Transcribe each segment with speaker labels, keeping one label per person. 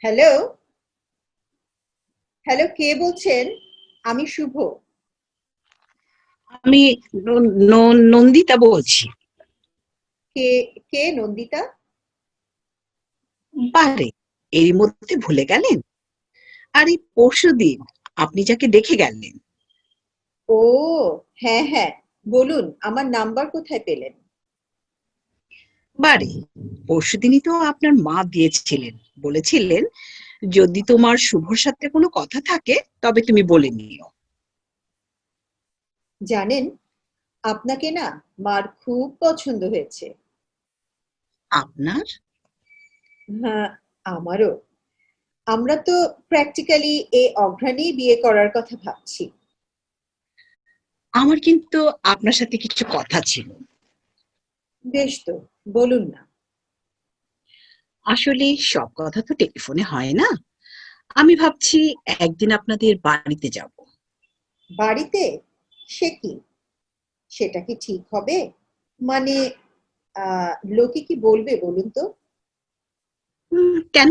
Speaker 1: Hello, hello, কে বলছেন? আমি শুভ।
Speaker 2: আমি নন্দিতা বলছি।
Speaker 1: কে কে নন্দিতা?
Speaker 2: বারে, এর মধ্যে ভুলে গেলেন? আর এই পরশুদিন আপনি যাকে দেখে গেলেন।
Speaker 1: ও, হ্যাঁ হ্যাঁ, বলুন আমার নাম্বার কোথায় পেলেন?
Speaker 2: বারে, পরশুদিনই তো আপনার মা দিয়েছিলেন। বলেছিলেন, যদি তোমার শুভর সাথে কোনো কথা থাকে তবে তুমি বলে নিও।
Speaker 1: জানেন, আপনাকে না মার খুব পছন্দ হয়েছে।
Speaker 2: আপনার?
Speaker 1: হ্যাঁ, আমারও। আমরা তো প্র্যাকটিক্যালি এই অঘ্রাণেই বিয়ে করার কথা ভাবছি।
Speaker 2: আমার কিন্তু আপনার সাথে কিছু কথা ছিল।
Speaker 1: বেশ তো, বলুন না।
Speaker 2: আসলে সব কথা তো টেলিফোনে হয় না। আমি ভাবছি একদিন আপনাদের বাড়িতে যাব।
Speaker 1: বাড়িতে? সে কি? সেটা কি ঠিক হবে? মানে, লোকে কি বলবে বলুন তো?
Speaker 2: কেন?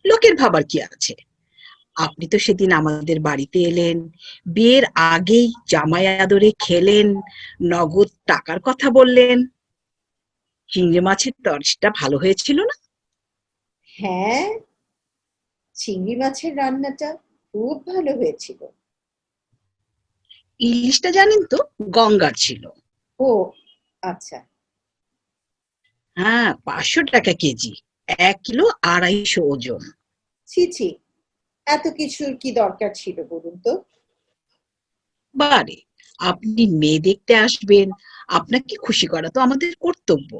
Speaker 2: লোকের ভাবার কি আছে? আপনি তো সেদিন আমাদের বাড়িতে এলেন, বিয়ের আগেই জামাই আদরে খেলেন, নগদ টাকার কথা বললেন। চিংড়ি মাছের তরকারিটা ভালো হয়েছিল না?
Speaker 1: হ্যাঁ, চিংড়ি মাছের রান্নাটা খুব ভালো হয়েছিল।
Speaker 2: ইলিশটা জানেন তো, গঙ্গার ছিল।
Speaker 1: ও, আচ্ছা।
Speaker 2: হ্যাঁ, 500 টাকা কেজি, 1 কিলো 250 ওজন।
Speaker 1: ছি ছি, এত কিছুর কি দরকার ছিল বলুন তো?
Speaker 2: বারে, আপনি মেয়ে দেখতে আসবেন, আপনাকে খুশি করা তো আমাদের কর্তব্য।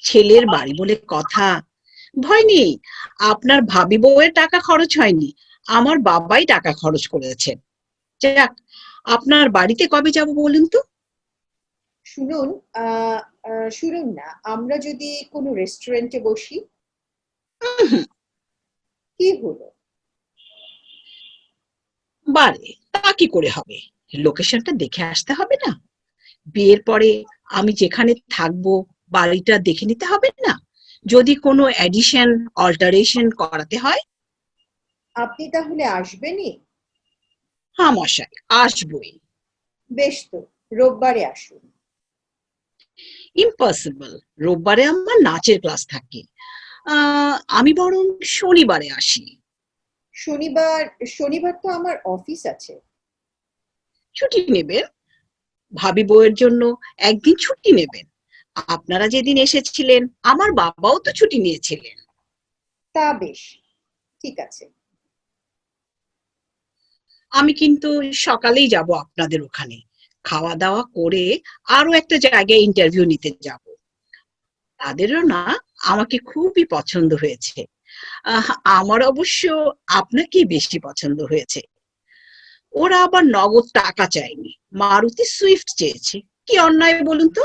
Speaker 2: ছেলের বাড়ি বলে কথা। ভয় নেই, আপনার ভাবি বউয়ের টাকা খরচ হয়নি, আমার বাবাই টাকা খরচ করেছেন। যাক, আপনার বাড়িতে কবে যাব বলুন তো?
Speaker 1: শুনুন, আহ শুনুন না, আমরা যদি কোনো রেস্টুরেন্টে বসি?
Speaker 2: উহুম,
Speaker 1: কি হলো?
Speaker 2: বারে, তা কি করে হবে? লোকেশনটা দেখে আসতে হবে না? বিয়ের পরে আমি যেখানে থাকবো, বাড়িটা দেখে নিতে হবে না? যদি কোনো অ্যাডিশন অল্টারেশন করাতে হয়।
Speaker 1: আপনি তাহলে আসবেনই?
Speaker 2: হ্যাঁ মশাই, আসবই।
Speaker 1: বেশ তো, রোববারে আসুন।
Speaker 2: ইম্পসিবল, রোববারে আমার নাচের ক্লাস থাকে। আমি বরং শনিবারে আসি।
Speaker 1: শনিবার? শনিবার তো আমার অফিস আছে।
Speaker 2: ছুটি নেবেন, ভাবি বউয়ের জন্য একদিন ছুটি নেবেন। আপনারা যেদিন এসেছিলেন আমার বাবাও তো ছুটি নিয়েছিলেন।
Speaker 1: তা বেশ, ঠিক আছে।
Speaker 2: আমি কিন্তু সকালেই যাব আপনাদের ওখানে, খাওয়া দাওয়া করে আরো একটা জায়গায় ইন্টারভিউ নিতে যাব। তাদেরও না আমাকে খুবই পছন্দ হয়েছে। আহ, আমার অবশ্য আপনাকে বেশি পছন্দ হয়েছে। ওরা আবার নগদ টাকা চায়নি, মারুতি সুইফট চেয়েছে। কি অন্যায় বলুন তো?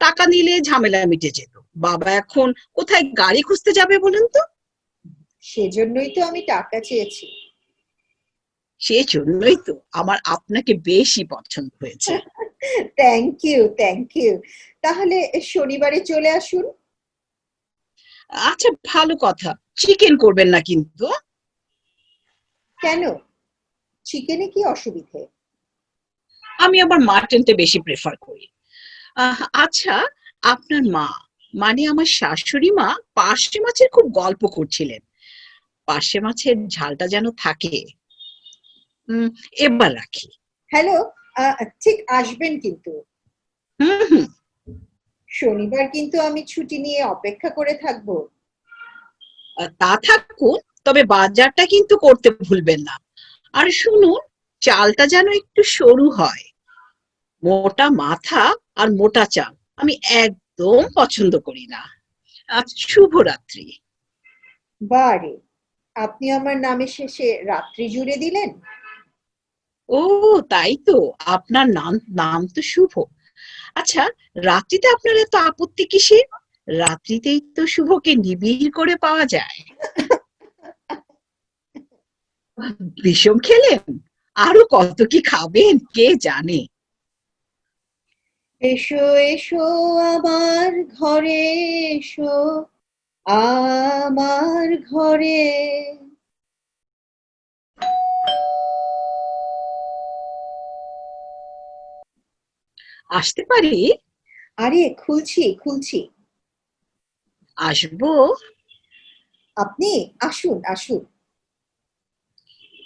Speaker 2: টাকা নিলে ঝামেলা মিটে যেত। বাবা এখন কোথায় গাড়ি খুঁজতে যাবে বলুন তো?
Speaker 1: সেজন্যই তো আমি টাকা চেয়েছি।
Speaker 2: সেজন্যই তো আমার আপনাকে বেশি পছন্দ হয়েছে।
Speaker 1: Thank you, thank you. তাহলে শনিবারে চলে আসুন।
Speaker 2: আচ্ছা, ভালো কথা। চিকেন করবেন না কিন্তু।
Speaker 1: কেন? চিকেনে কি অসুবিধে?
Speaker 2: আমি আবার মাটনটা বেশি প্রেফার করি। আচ্ছা, আপনার মা, মানে আমার শাশুড়ি মা, পার্শে মাছের খুব গল্প করছিলেন। পার্শে মাছের ঝালটা যেন থাকে। উম, এবার রাখি।
Speaker 1: হ্যালো, ঠিক আসবেন কিন্তু।
Speaker 2: হুম হুম।
Speaker 1: শনিবার কিন্তু আমি ছুটি নিয়ে অপেক্ষা করে থাকবো।
Speaker 2: তা থাকুন, তবে বাজারটা কিন্তু করতে ভুলবেন না। আর শুনুন, চালটা যেন একটু সরু হয়। মোটা মাথা আর মোটা চাল আমি একদম পছন্দ করি না। আজ শুভরাত্রি।
Speaker 1: বারে, আপনি আমার নামের শেষে রাত্রি জুড়ে দিলেন।
Speaker 2: ও, তাই তো। আপনার নাম নাম তো শুভ। আচ্ছা, রাত্রিতে আপনার এত আপত্তি কিসের? রাত্রিতেই তো শুভকে নিবিড় করে পাওয়া যায়। বিষম খেলেন? আরো কত কি খাবেন কে জানে।
Speaker 1: এসো এসো আমার ঘরে, এসো আমার ঘরে,
Speaker 2: আসতে পারি?
Speaker 1: আরে খুলছি খুলছি।
Speaker 2: আসবো?
Speaker 1: আপনি আসুন আসুন।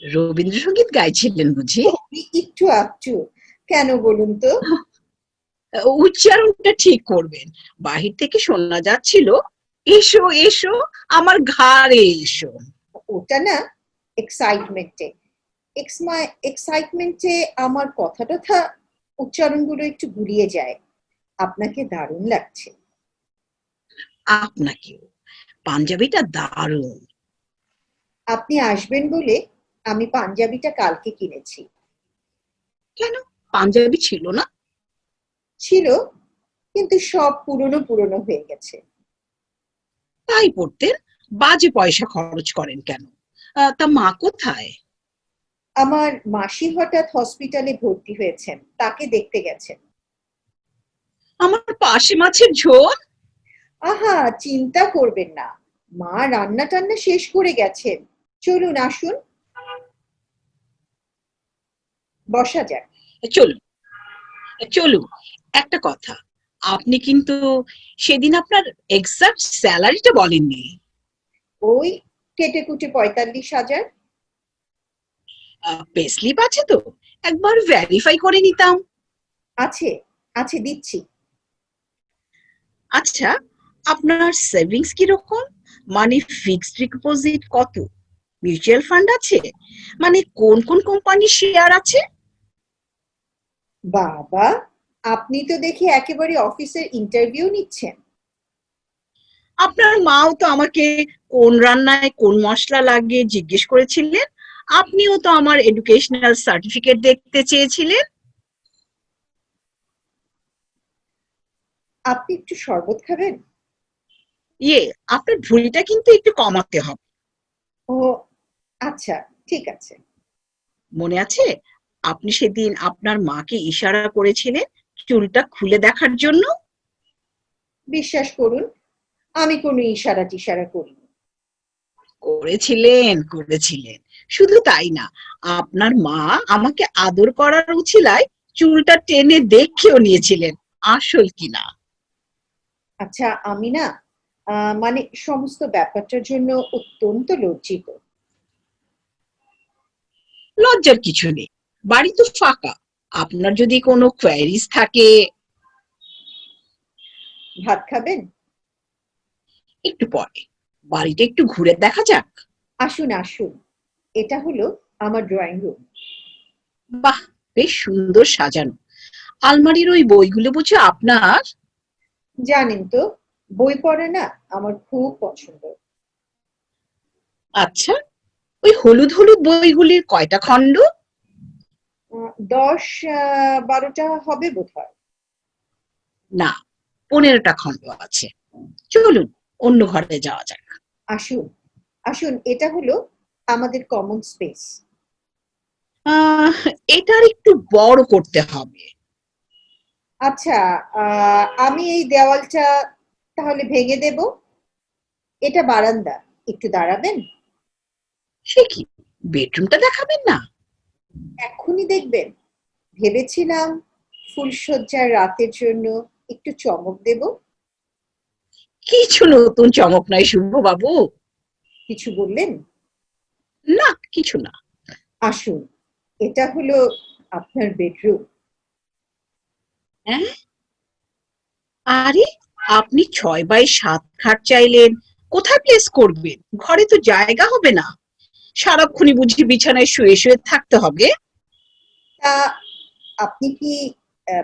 Speaker 2: রবীন্দ্রসঙ্গীত গাইছিলেন বুঝি?
Speaker 1: ওই একটু একটু। কেন বলুন তো?
Speaker 2: উচ্চারণটা ঠিক করবেন। বাহির থেকে শোনা যাচ্ছিল, এসো এসো আমার ঘাড়ে এসো।
Speaker 1: ওটা না এক্সাইটমেন্টে। এক্সাইটমেন্টে আমার কথা টথা উচ্চারণগুলো একটু গুলিয়ে যায়। আপনাকে দারুণ লাগছে।
Speaker 2: আপনাকেও। পাঞ্জাবিটা দারুণ।
Speaker 1: আপনি আসবেন বলে আমি পাঞ্জাবিটা কালকে কিনেছি।
Speaker 2: কেন, পাঞ্জাবি ছিল না?
Speaker 1: ছিল, কিন্তু সব পুরনো পুরনো হয়ে গেছে।
Speaker 2: তাই পড়তেন? বাজে পয়সা খরচ করেন কেন? তা মা কোথায়?
Speaker 1: আমার মাসি হঠাৎ হসপিটালে ভর্তি হয়েছেন, তাকে দেখতে গেছেন।
Speaker 2: আমার পাশে মাছের ঝোল।
Speaker 1: আহা, চিন্তা করবেন না, মা রান্না টান্না শেষ করে গেছেন। চলুন আসুন, বসা যাক।
Speaker 2: চলুন চলুন। একটা কথা, আপনি কিন্তু সেদিন আপনার এক্সাক্ট স্যালারিটা বলেননি।
Speaker 1: ওই কেটে কুটে 45,000।
Speaker 2: পে স্লিপ আছে তো? একবার ভেরিফাই করে নিতাম।
Speaker 1: আছে, আছে দিচ্ছি।
Speaker 2: আচ্ছা, আপনার সেভিংস কিরকম? মানে ফিক্সড ডিপোজিট কত? মিউচুয়াল ফান্ড আছে? মানে কোন কোন কোম্পানির শেয়ার আছে?
Speaker 1: বাবা, আপনি তো দেখি একেবারে অফিসের ইন্টারভিউ নিচ্ছেন।
Speaker 2: আপনার মাও তো আমাকে কোন রান্নায় কোন মশলা লাগে জিজ্ঞেস করেছিলেন। আপনিও তো আমার এডুকেশনাল সার্টিফিকেট দেখতে চেয়েছিলেন।
Speaker 1: আপনি একটু শরবত খাবেন?
Speaker 2: ইয়ে, আপনার ভুঁড়িটা কিন্তু একটু কমাতে হবে।
Speaker 1: ও আচ্ছা, ঠিক আছে।
Speaker 2: মনে আছে, আপনি সেদিন আপনার মাকে ইশারা করেছিলেন চুলটা খুলে দেখার জন্য?
Speaker 1: বিশ্বাস করুন, আমি কোনো ইশারা টিশারা করিনি।
Speaker 2: করেছিলেন করেছিলেন। শুধু তাই না, আপনার মা আমাকে আদর করার উছিলায় চুলটা টেনে দেখেও নিয়েছিলেন আসল কিনা।
Speaker 1: আচ্ছা, আমি না মানে সমস্ত ব্যাপারটার জন্য অত্যন্ত লজ্জিত।
Speaker 2: লজ্জার কিছু নেই, বাড়ি তো ফাঁকা। আপনার যদি কোনো কোয়ারিজ থাকে।
Speaker 1: ভাত খাবেন?
Speaker 2: একটু পরে। বাড়িটা একটু ঘুরে দেখা যাক।
Speaker 1: আসুন আসুন, এটা হলো আমার ড্রয়িং রুম।
Speaker 2: বাহ, বেশ সুন্দর সাজানো। আলমারির ওই বইগুলো বুঝি আপনার?
Speaker 1: জানেন তো, বই পড়া না আমার খুব পছন্দ।
Speaker 2: আচ্ছা, ওই হলুদ হলুদ বইগুলির কয়টা খণ্ড?
Speaker 1: 10-12টা হবে বোধহয়।
Speaker 2: না, 15টা খণ্ড আছে। চলুন অন্য ঘরে যাওয়া যাক।
Speaker 1: আসুন আসুন, এটা হলো আমাদের কমন স্পেস।
Speaker 2: আহ এটার একটু বড় করতে হবে।
Speaker 1: আচ্ছা, আমি এই দেওয়ালটা তাহলে ভেঙে দেব। এটা বারান্দা, একটু দাঁড়াবেন?
Speaker 2: সে কি, বেডরুমটা দেখাবেন না?
Speaker 1: এক্ষুনি দেখবেন। ভেবেছিলাম ফুলশয্যার রাতের জন্য একটু চমক দেব।
Speaker 2: কিছু নতুন চমক নাই শুভ বাবু।
Speaker 1: কিছু বললেন?
Speaker 2: না, কিছু না।
Speaker 1: আসুন, এটা হলো আপনার বেডরুম।
Speaker 2: হ্যাঁ, আরে আপনি 6x7 খাট চাইলেন, কোথায় প্লেস করবেন? ঘরে তো জায়গা হবে না। সারাক্ষণই বুঝি বিছানায় শুয়ে শুয়ে থাকতে হবে?
Speaker 1: তা আপনি কি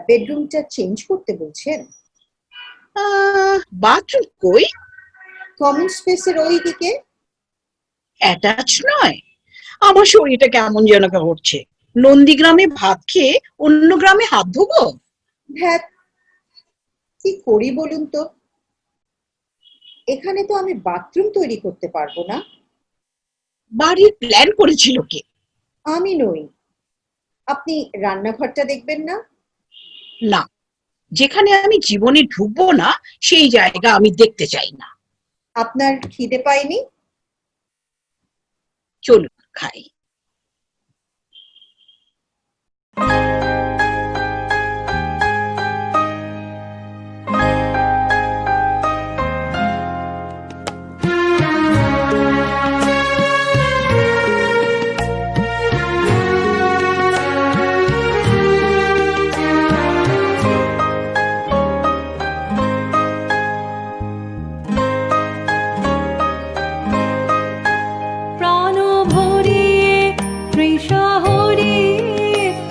Speaker 1: বেডরুমটা চেঞ্জ করতে বলছেন?
Speaker 2: বাথরুম কই?
Speaker 1: কমন স্পেসের ওই দিকে।
Speaker 2: অ্যাটাচ নয়? আমার শরীরটা কেমন যেন করছে। নন্দীগ্রামে ভাত খেয়ে অন্য গ্রামে হাত ধোবো?
Speaker 1: ধ্যাত, কি করি বলুন তো? এখানে তো আমি বাথরুম তৈরি করতে পারবো না।
Speaker 2: বাড়ির প্ল্যান করেছিল কে?
Speaker 1: আমি নই। আপনি রান্নাঘরটা দেখবেন না?
Speaker 2: না, যেখানে আমি জীবনে ঢুকবো না সেই জায়গা আমি দেখতে চাই না।
Speaker 1: আপনার খিদে পায়নি?
Speaker 2: চলুন খাই।
Speaker 3: তৃষাহরি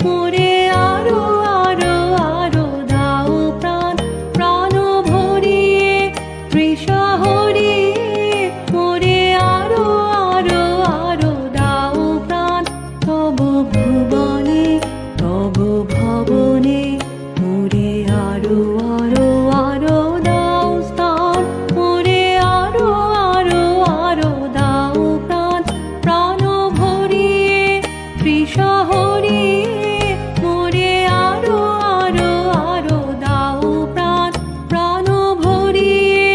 Speaker 3: মোরে আরো আরো আরো দাও প্রাণ প্রাণ ভরিয়ে তৃষাহরি মোরে আরো আরো আরো দাও প্রাণ তব ভুবনে তব ভবনে মোরে আরো আরো আরো দাও স্থান মোরে আরো আরো আরো দাও প্রাণ প্রাণ ভরিয়ে তৃষাহরি মোরে আরো আরো আরো দাও প্রাণ প্রাণ ভরিয়ে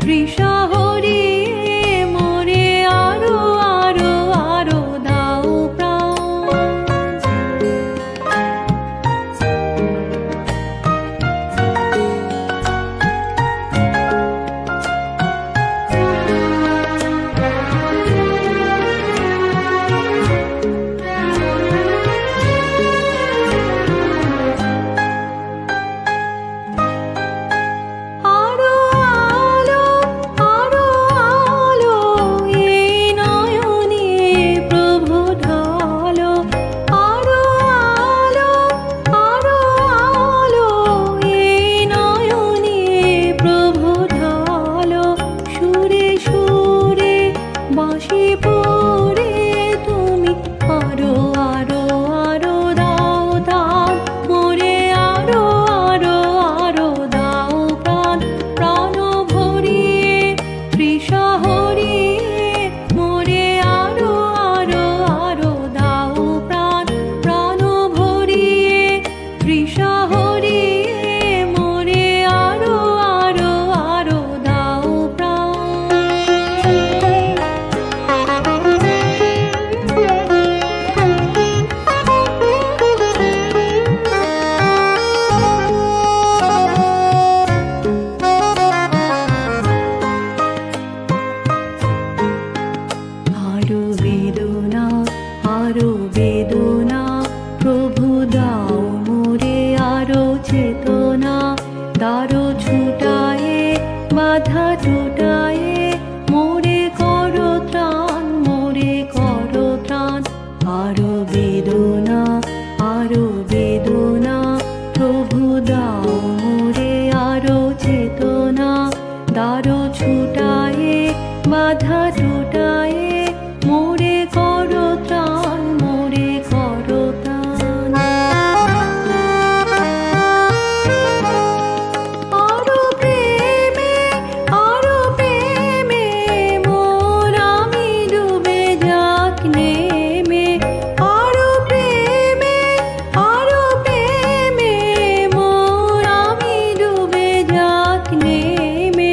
Speaker 3: তৃষাহরি মোরে আরো আরো আরো দাও প্রাণ আরো আলো আরো আলো এই নয়নে প্রভু ঢালো আরো আলো আরো আলো এই নয়নে প্রভু ঢালো সুরে সুরে বাঁশি পড়ে তুমি আরো আরো আরো দাও দাও মোরে আরো আরো আরো দাও প্রাণ প্রাণ ভরিয়ে তৃষাহরি মোরে আরো আরো আরো দাও প্রাণ প্রাণ ভরিয়ে তৃষাহরি মোরে আরো আরো আরো দাও আরো বেদনা প্রভু দাও মোরে আরো চেতনা দারো ছুটায়ে বাধা টুটায়ে মোরে করো ত্রাণ মোরে করো ত্রাণ আরো বেদনা প্রভু দাও মোরে আরো চেতনা দারো ছুটায়ে বাধা টুটায়ে মোরে করো ত্রাণ মোরে করো ত্রাণ আরো প্রেমে মোর আমি ডুবে যাক নেমে আরো প্রেমে মোর আমি ডুবে যাক নেমে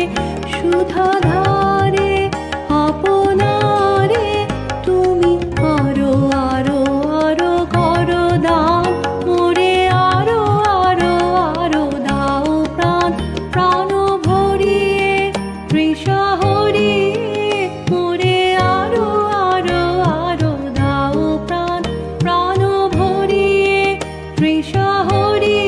Speaker 3: সুধা ধারে আপনারে তুমি আরো আরো আরো করো দান মোরে আরো আরো আরো দাও প্রাণ প্রাণ ভরিয়ে তৃষাহরি মোরে আরো আরো আরো দাও প্রাণ প্রাণ ভরিয়ে তৃষাহরি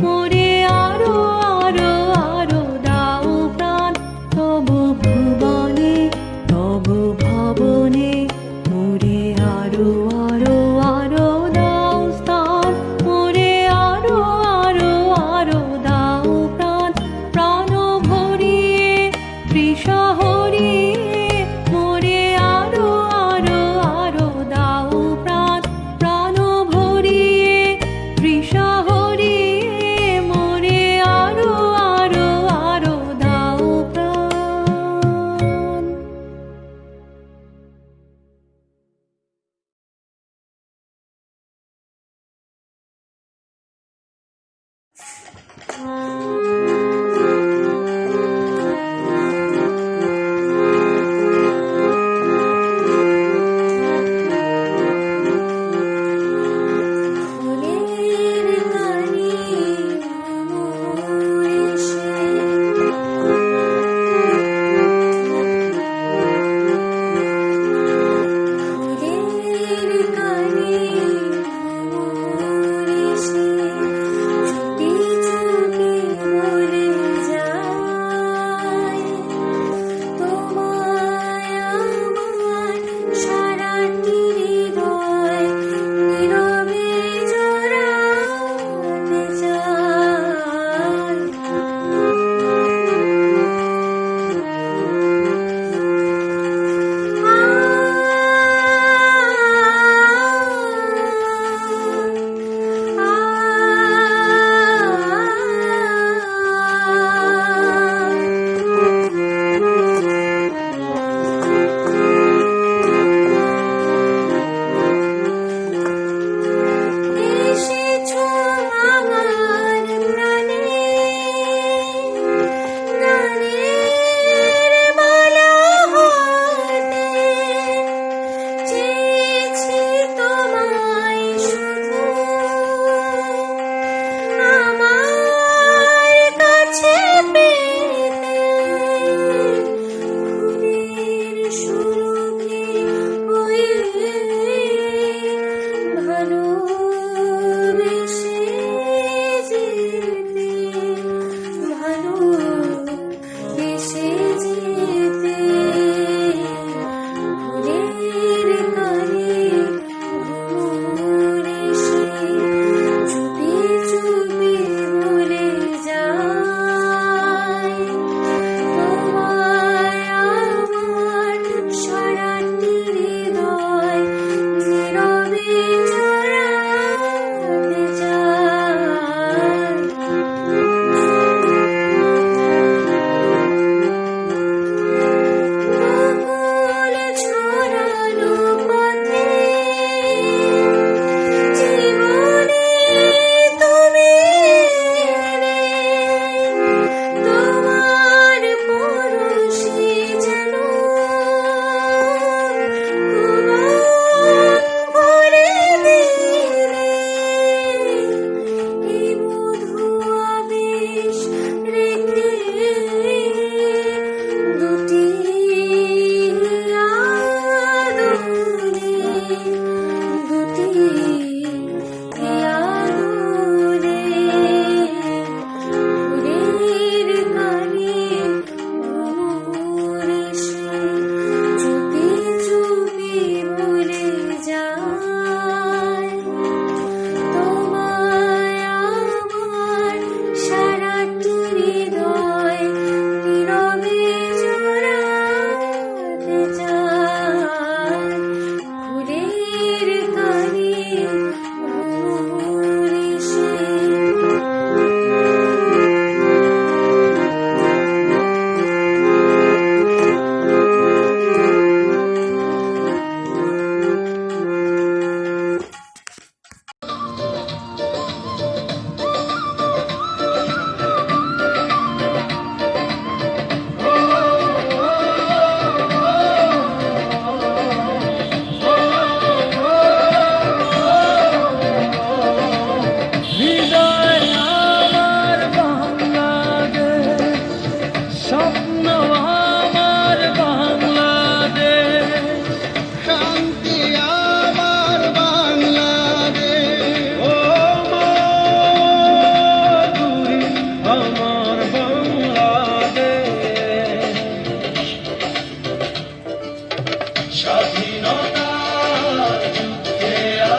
Speaker 3: মোরে আরো আরো আরো দাও প্রাণ তব ভুবনে তব ভবনে মোরে আরো আরো আরো দাও স্থান মোরে আরো আরো আরো দাও প্রাণ প্রাণ ভরিয়ে তৃষাহরি মোরে আরো আরো আরো দাও প্রাণ প্রাণ ভরিয়ে তৃষাহরি মোরে আরো আরো আরো দাও প্রাণ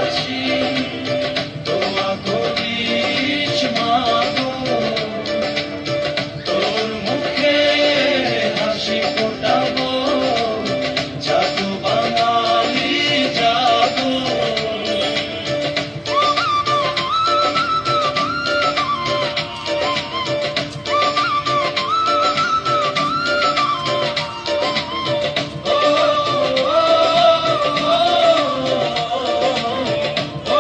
Speaker 4: ভালোবাসি দোয়া করিস মাগো তোর মুখে হাসি ফোটাবো জাগো বাঙালি জাগো ও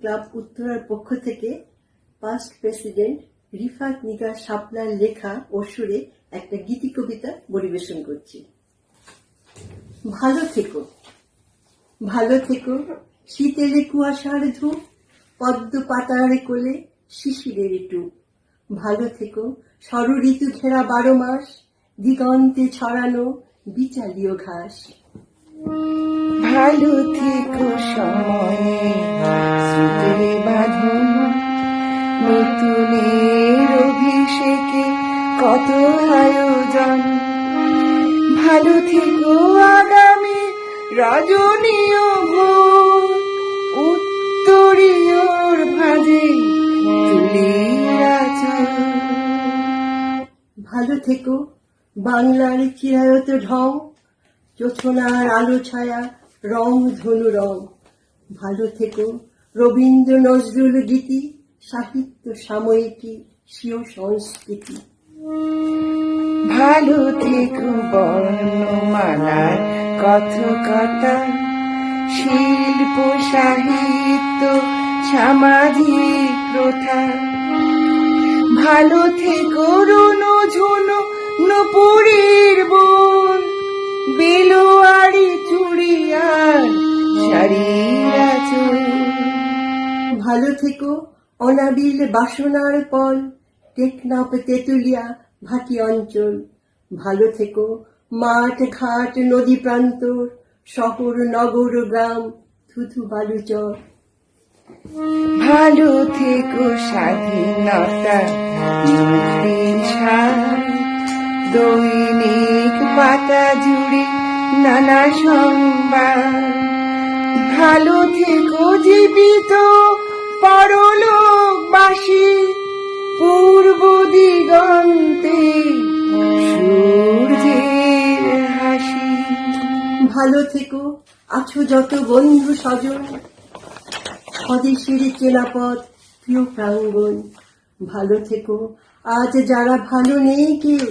Speaker 5: ক্লাব উত্তরার পক্ষ থেকে পাস্ট প্রেসিডেন্ট রিফাত নিগার শাপলার লেখা ও সুরে একটা গীতি কবিতা পরিবেশন করছি। ভালো থেকো, ভালো থেকো, শীতের কুয়াশার ধূপ, পদ্ম পাতার কোলে শিশিরের টুপ। ভালো থেকো, ষড় ঋতু ঘেরা 12 মাস, দিগন্তে ছড়ানো বিচালীয় ঘাস।
Speaker 6: ভালো থেকো সময়ে স্রোতের বাঁধন, নতুনের অভিষেকে কত আয়োজন। ভালো থেকো আগামী রজনীয় ভোর, উত্তরীয়র ভাঁজে তুলির আঁচল।
Speaker 5: ভালো থেকো বাংলার চিরায়ত ঢং, জোছনার আলো ছায়া রং ধনু রং। ভালো থেকো রবীন্দ্র নজরুল গীতি, সাহিত্য সাময়িকী স্বীয় সংস্কৃতি।
Speaker 6: ভালো থেকো বর্ণমালার কথকতা, শিল্প সাহিত্য সামাজিক প্রথা। ভালো থেকো রুনু ঝুনু নুপুরের বোন, বেলোয়ারি চুড়িয়ার শাড়ির আঁচল।
Speaker 5: ভালো থেকো অনাবিল বাসনার পল, টেকনাফ তেতুলিয়া ভাটি অঞ্চল। ভালো থেকো মাঠ ঘাট নদী প্রান্তর, শহর নগর গ্রাম থুথু বালুচর।
Speaker 6: ভালো থেকো স্বাধীনতা মুক্তির ছায়, দৈনিক পাতা জুড়ে নানা সংবাদ। ভালো থেকো জীবিত পরলোকবাসী, পূর্ব দিগন্তে সূর্যের হাসি।
Speaker 5: ভালো থেকো আছো যত বন্ধু স্বজন, স্বদেশের চেনাপথ প্রিয় প্রাঙ্গণ। ভালো থেকো আজ যারা ভালো নেই কেউ,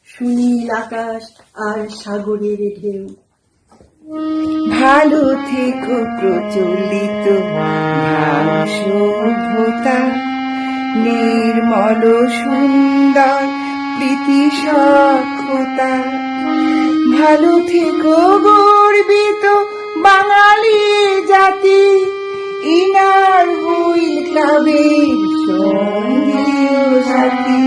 Speaker 5: সুনীল আকাশ আর সাগরের ঢেউ।
Speaker 6: ভালো থেকো প্রচলিত ভাব সভ্যতা, নির্মল সুন্দর প্রীতি সখ্যতা। ভালো থেকো গর্বিত বাঙালি জাতি, ইনার হুইল ক্লাবের সঙ্গীয় সাথী।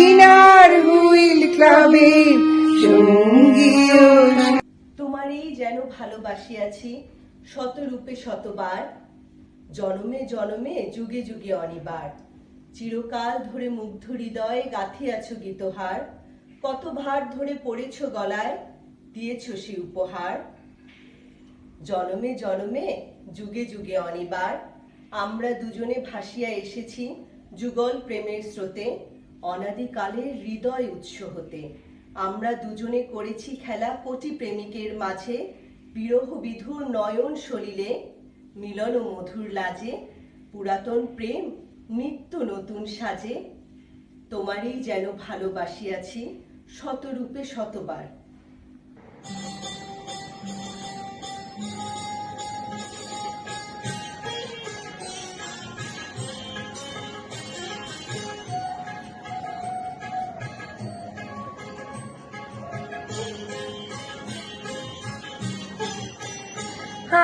Speaker 6: ইনার হুইল ক্লাবের সঙ্গীয় সাথী।
Speaker 7: তোমারই যেন ভালোবাসিয়াছি শতরূপে শতবার, জনমে জনমে যুগে যুগে অনিবার। চিরকাল ধরে মুগ্ধ হৃদয়ে গাঁথিয়াছ গীতহার, কত ভার ধরে পড়েছ গলায়, দিয়েছ সে উপহার। জনমে জনমে যুগে যুগে অনিবার, আমরা দুজনে ভাসিয়া এসেছি যুগল প্রেমের স্রোতে, অনাদিকালের হৃদয় উৎস হতে। আমরা দুজনে করেছি খেলা কোটি প্রেমিকের মাঝে, বিরহ বিধুর নয়ন সলিলে, মিলন ও মধুর লাজে, পুরাতন প্রেম নিত্য নতুন সাজে। তোমারই যেন ভালোবাসিয়াছি শতরূপে শতবার।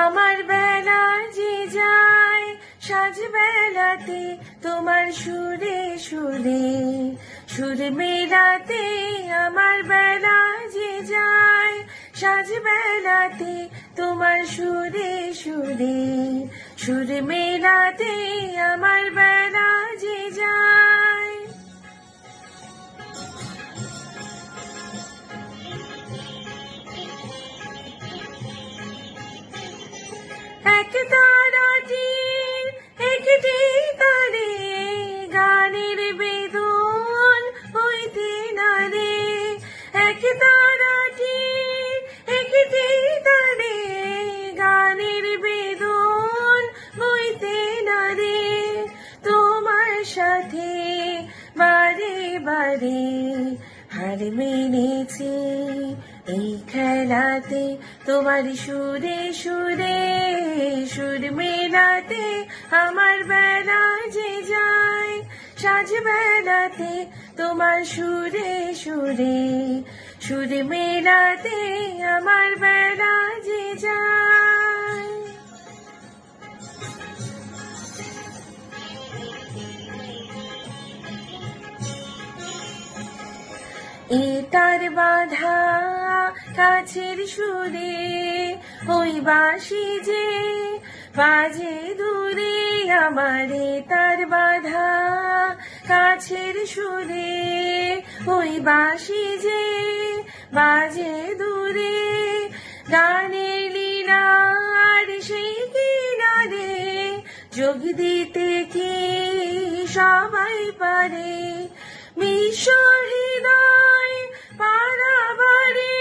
Speaker 3: আমার বেলা যে যায় সাজ বেলাতে, তোমার সুরে সুরে সুর মেলাতে। আমার বেলা যে যায় সাজ বেলাতে, তোমার সুরে সুরে সুর মেলাতে। আমার বেলা যে যায়। এক তারাটির একটি তারে, গানের বেদন হইতে নারে। এক তারাটির একটি তারে, গানের বেদন হইতে নারে। তোমার সাথে বারে বারে হার মেনেছি, এই খেলাতে তোমার সুরে সুরে সুর মেলাতে আমার বেলা যে যায়, সাজ বেলাতে তোমার সুরে সুরে সুর মেলাতে আমার বেলা যে যায়। এটার বাধা কাছের সুরে, ওই বাঁশি যে বাজে দূরে, আমার তার বাধা কাছের সুরে, ওই বাঁশি যে বাজে দূরে। গানের লীলার সেই কিনারে যোগ দিতে কি সবাই পারে, বিশ্ব হৃদয় পারাবারে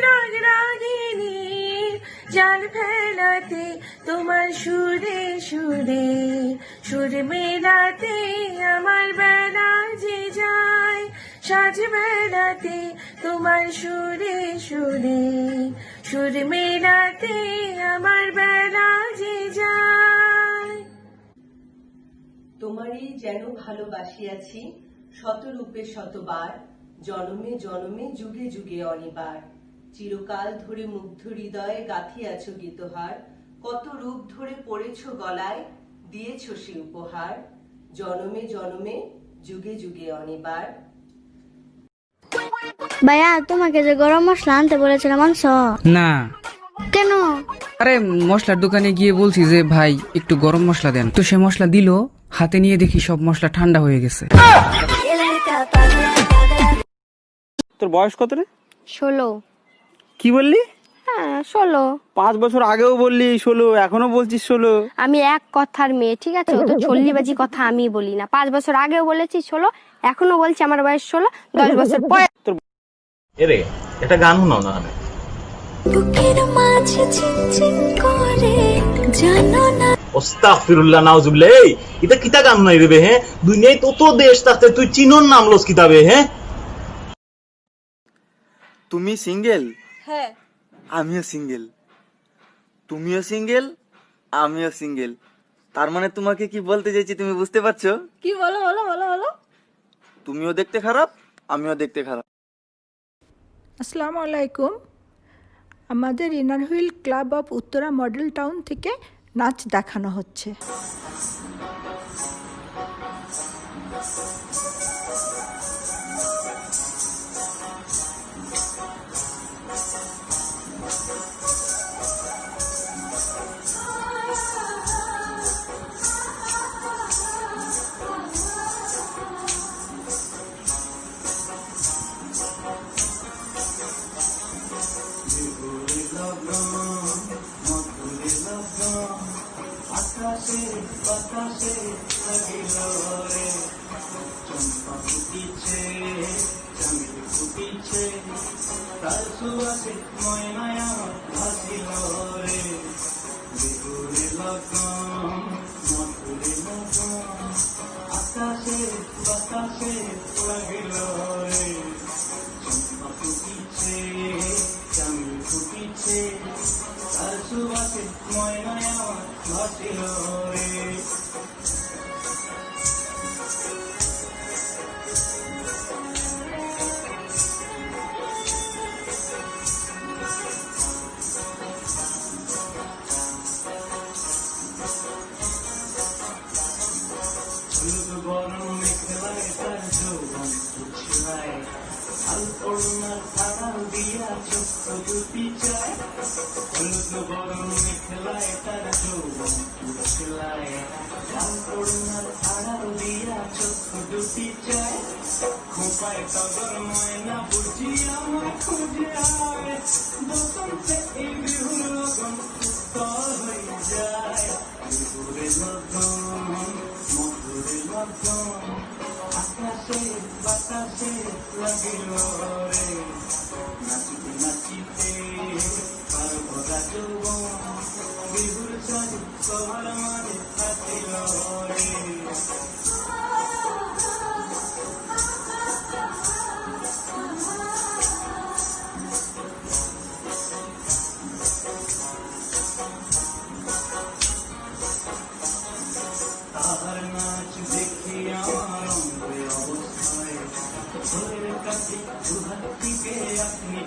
Speaker 3: রাগ রাগিনী জাল ফেলাতে তোমার সুরে সুরে সুর মেলাতে আমার বেলা যে যায়, সাজ বেলাতে তোমার সুরে সুরে সুর মেলাতে আমার বেলা যে যায়।
Speaker 7: তোমারই যেন ভালোবাসিয়াছি শতরূপে শতবার, জনমে জনমে যুগে যুগে অনিবার। চিরকাল ধরে মুগ্ধ হৃদয়ে গাঁথিয়াছ গীতহার, কত রূপ ধরে পড়েছ গলায়, দিয়েছ সে উপহার। জনমে জনমে যুগে যুগে অনিবার।
Speaker 8: ভাইয়া তোমাকে যে গরম মশলা আনতে বলেছিলাম আনছো?
Speaker 9: না।
Speaker 8: কেন?
Speaker 9: আরে মশলার দোকানে গিয়ে বলছি যে ভাই একটু গরম মশলা দেন, তো সে মশলা দিল, হাতে নিয়ে দেখি সব মশলা ঠান্ডা হয়ে গেছে।
Speaker 10: তোর বয়স কত রে?
Speaker 8: 16।
Speaker 10: কি বললি?
Speaker 8: হ্যাঁ 16।
Speaker 10: 5 বছর আগেও বললি 16, এখনো বলছিস 16।
Speaker 8: আমি এক কথার মেয়ে, ঠিক আছে? তো ছল্লিবাজি কথা আমি বলি না। 5 বছর আগেও বলেছি 16, এখনো বলছি আমার বয়স 16। 10 বছর পরে
Speaker 11: এরে একটা গান শোনাও না। আমি
Speaker 8: বুকের মাঝে চিনচিন করে জানো না।
Speaker 11: আস্তাগফিরুল্লাহ নাউজুবিল্লাহ। এই এটা কিতা গান নাই রে বে? হ্যাঁ, দুনিয়ায় তত দেশ থাকতে তুই চিনন নাম লস কিতাবে? হ্যাঁ,
Speaker 10: তুমি সিঙ্গেল?
Speaker 7: হ্যাঁ।
Speaker 10: আমিও সিঙ্গেল। তুমিও সিঙ্গেল, আমিও সিঙ্গেল। তার মানে তোমাকে কি বলতে চাইছি তুমি বুঝতে পারছো?
Speaker 7: কি বলো বলো বলো বলো।
Speaker 10: তুমিও দেখতে খারাপ, আমিও দেখতে খারাপ।
Speaker 12: আসসালামু আলাইকুম। আমাদের inner wheel club of Uttara model town থেকে নাচ দেখানো হচ্ছে।
Speaker 4: আকাশে বাতাসে লাগিল রে, চম্পা ফুটিছে, চাঁদ ফুটিছে, তার সুবাসে ময়নায় আমার ভাসিল রে। বিহুরে লগন মধুরে লগন, আকাশে বাতাসে লাগিল রে, চম্পা ফুটিছে, চাঁদ ফুটিছে, তার সুবাসে ময়নায় আমার ভাসিল রে। হলুদ বরণ মেঘলায় তার যৌবন উছলায়, লাল ওড়নার আড়াল দিয়া চোখ দুটি চায়। হলুদ বরণ মেঘলায় তার যৌবন উছলায়, লাল ওড়নার আড়াল দিয়া চোখ দুটি চায়। খোপায় টগর ময়না বুঝি আমায় খুঁজে আয়, বসন্তে এই বিহুর লগন উত্তর হয়ে যায়। বিহুরে লগন মধুরে লগন, আকাশে বাতাসে লাগিল রে, নাচিতে নাচিতে পারভরা যৌবন, বিহুর সাজে সবার মাঝে থাকিল রে।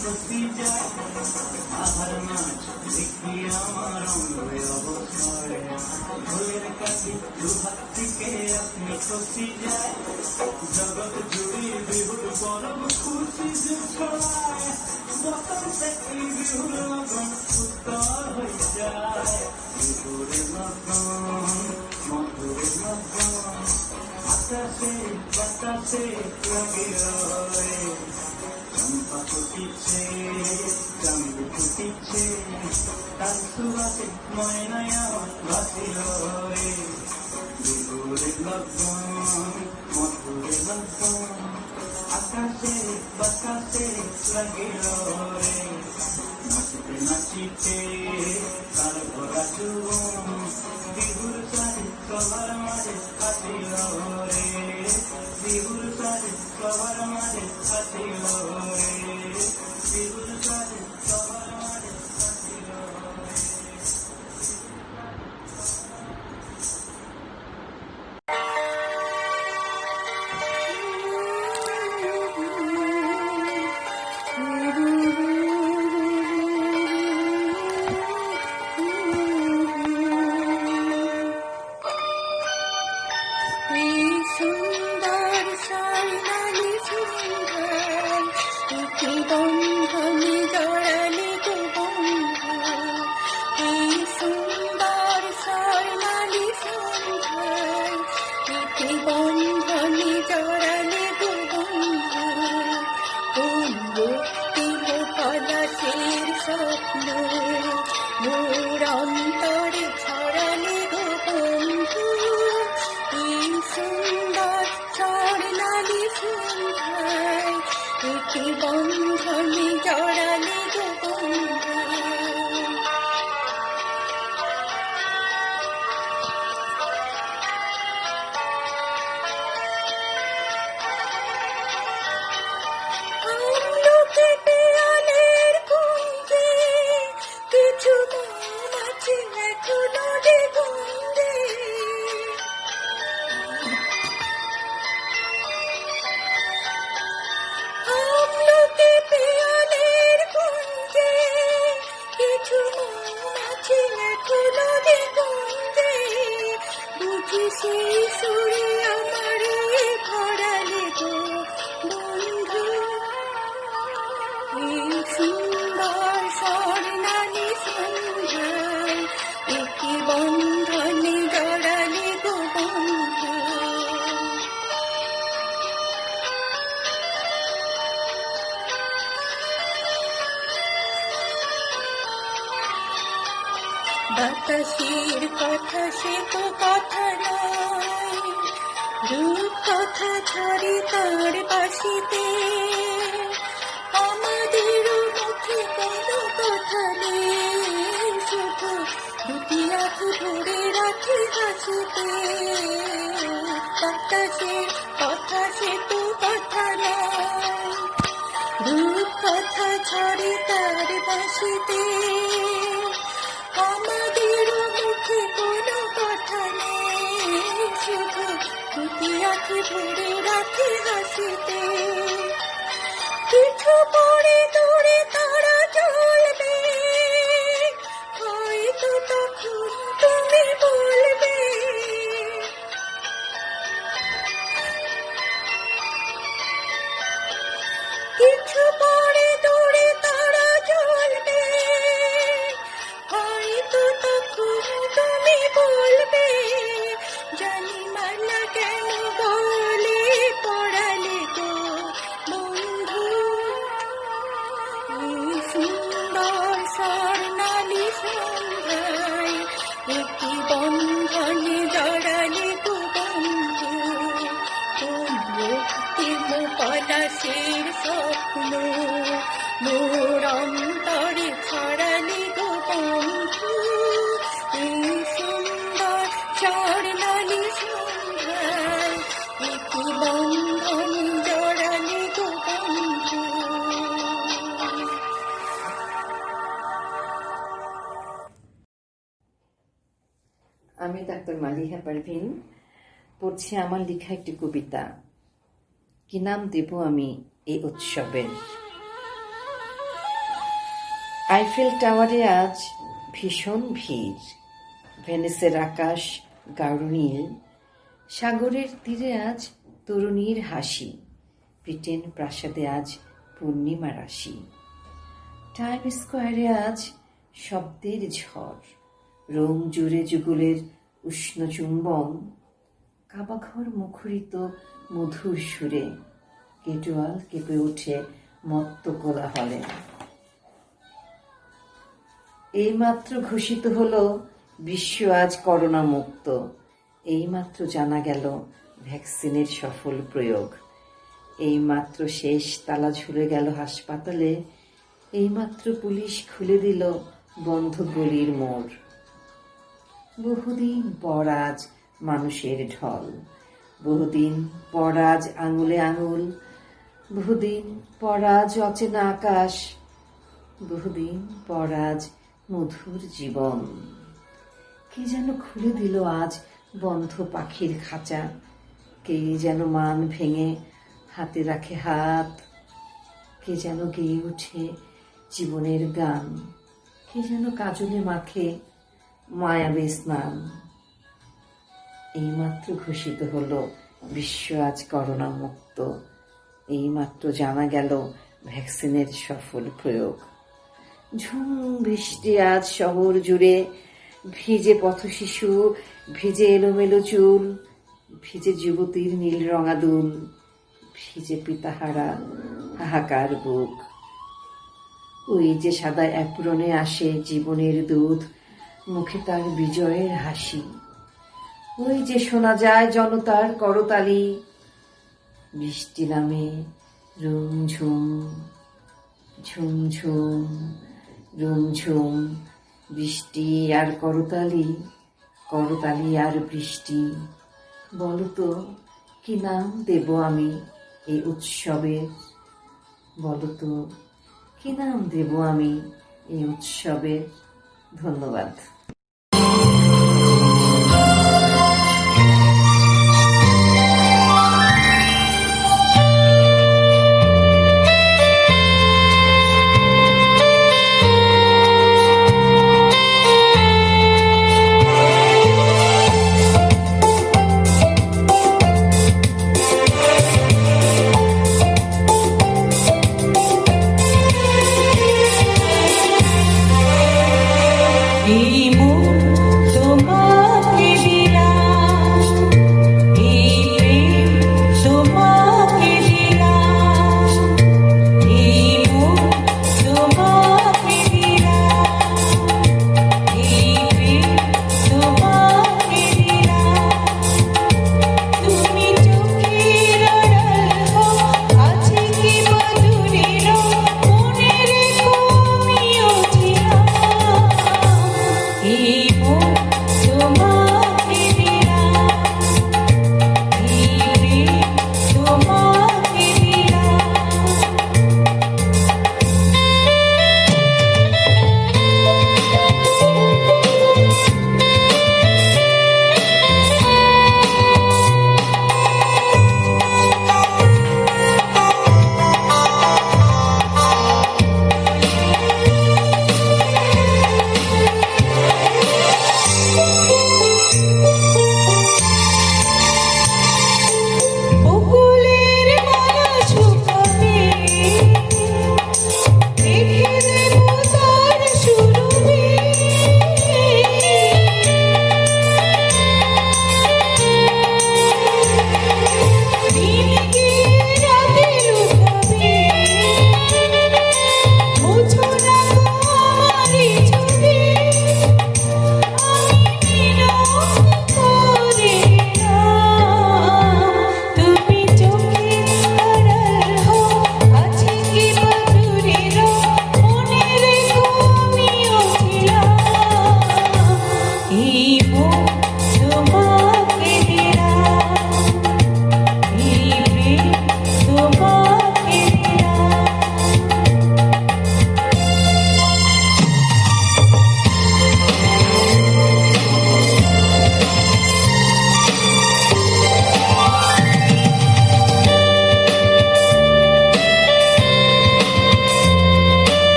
Speaker 4: ফসি যায় আহার নাচ দেখি আমার অঙ্গে অবসরে ভুলের কাছে দুহাত থেকে আপনি ফসি যায় জগৎ জুড়ে বিহুর পরব খুশি যে ছড়ায় বসন্তে এই বিহুর লগন উত্তর হয়ে যায় বিহুরের লগন মধুরের লগন আকাশে বাতাসে লাগে রয়ে চম্পা ফুটিছে চাঁদ ফুটিছে তার সুবাসে ময়নায় আমার ভাসিল রে বিহুরের লগন মধুরের লগন আকাশে বাতাসে লাগিল রে নাচিতে নাচিতে তার ভরা যুবন বিহুর সারে সবার মাঝে আসিল রে বিহুর সারে সবার মাঝে আসিল রে বিহুর সারে সবার মাঝে আসিল রে
Speaker 3: এই সুন্দর স্বর্ণালী সন্ধ্যায় একটি বন্ধনে জড়ালে গো বন্ধু এই সুন্দর স্বর্ণালী সন্ধ্যায় একটি বন্ধনে জড়ালে গো বন্ধু কোন রক্তিম পলাশের স্বপ্ন মোর অন্তরে ছড়ালে গো বন্ধু এই সুন্দর স্বর্ণালী সন্ধ্যায় একটি বন্ধনে জড়ালে গো বন্ধু আমলকি পেয়ালের কুঞ্জে কিছু মৌমাছি এখনো দিগন্ধে আমলকি পেয়ালের কুঞ্জে কিছু মৌমাছি এখনো দিগন্ধে বুঝি সেই সুরে আমারে ভরালে গো বন্ধু এই সুন্দর স্বর্ণালী সন্ধ্যায় একটি বন্ধনে জড়ালে গো বন্ধু বাতাসের কথা সে তো কথা নয় রূপ কথা ছড়ে তার বাসিতে আমাদের মুখে কোনো কথা নেই শুধু দুটি আঁখি ধরে রাখি হাসিতে বাতাসের কথা সে তো কথা নয় রূপ কথা ছড়ে তার বাসিতে আমাদের মুখে কোনো কথা নেই শুধু দুটি আঁখি ধরে রাখি হাসিতে কিছু পরে দূরে তারা চলবে হয়তো তখন তুমি বলবে কিছু পরে দূরে তারা চলবে হয়তো তখন তুমি বলবে জানি মালা কেন বলে পড়ালে গো বন্ধু এই সুন্দর স্বর্ণালী সন্ধ্যায় একটি বন্ধনে জড়ালে গো বন্ধু কোন রক্তিম পলাশের স্বপ্ন মোর অন্তরে ছড়ালে গো বন্ধু এই সুন্দর স্বর্ণালী সন্ধ্যায় একটি বন্ধনে জড়ালে গো বন্ধু
Speaker 13: আমি ডাক্তার মালিহা পারভিন পড়ছি আমার লেখা একটি কবিতা। কি নাম দেব আমি এই উৎসবের? আইফেল টাওয়ারে আজ ভীষণ ভিড়, ভেনিসের আকাশ গাঢ় নীল, সাগরের তীরে আজ তরুণীর হাসি, ব্রিটেন প্রাসাদে আজ পূর্ণিমা রাশি, টাইম স্কোয়ারে আজ শব্দের ঝড়, রোম জুড়ে যুগলের উষ্ণ চুম্বন, কাবাঘর মুখরিত মধুর সুরে, কেটোয়াল কেঁপে ওঠে মত্ত কোলাহলে। এইমাত্র ঘোষিত হলো বিশ্ব আজ করোনা মুক্ত, এইমাত্র জানা গেল ভ্যাকসিনের সফল প্রয়োগ, এইমাত্র শেষ তালা ঝুলে গেল হাসপাতালে, এইমাত্র পুলিশ খুলে দিল বন্ধ গলির মোড়। বহুদিন পর আজ মানুষের ঢল, বহুদিন পর আজ আঙুলে আঙুল, বহুদিন পর আজ অচেনা আকাশ, বহুদিন পর আজ মধুর জীবন। কে যেন খুলে দিল আজ বন্ধ পাখির খাঁচা, কে যেন মান ভেঙে হাতে রাখে হাত, কে যেন গেয়ে ওঠে জীবনের গান, কে যেন কাজলে মাখে মায়াবী স্নান। এইমাত্র ঘোষিত হলো বিশ্ব আজ করোনা মুক্ত, এইমাত্র জানা গেল ভ্যাকসিনের সফল প্রয়োগ। ঝুম বৃষ্টি আজ শহর জুড়ে, ভিজে পথশিশু, ভিজে এলোমেলো চুল, ভিজে যুবতীর নীল রঙা দুল, ভিজে পিতাহারা হাহাকার বুক। ওই যে সাদা অ্যাপ্রনে আসে জীবনের দুধ, মুখে তার বিজয়ের হাসি, ওই যে শোনা যায় জনতার করতালি, বৃষ্টি নামে রুমঝুম ঝুমঝুম রুমঝুম, বৃষ্টি আর করতালি, করতালি আর বৃষ্টি। বলতো কি নাম দেব আমি এই উৎসবের, বলতো কি নাম দেব আমি এই উৎসবের। ধন্যবাদ।
Speaker 4: এই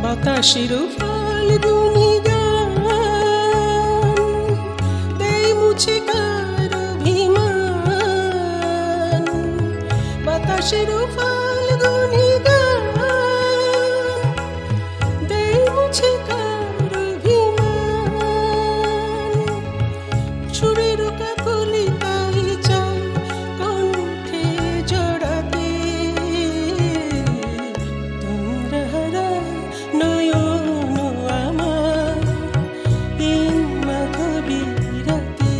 Speaker 14: বাতাসের ফাল্গুনি গান দেই মুছে কার অভিমান, বাতাসের ফাল্গুনি গান দেই মুছে কার অভিমান, সুরের কাকলি তাই চাই কণ্ঠে জড়াতে, তোমরা নয়ন আমার এই মাধবী রাতে।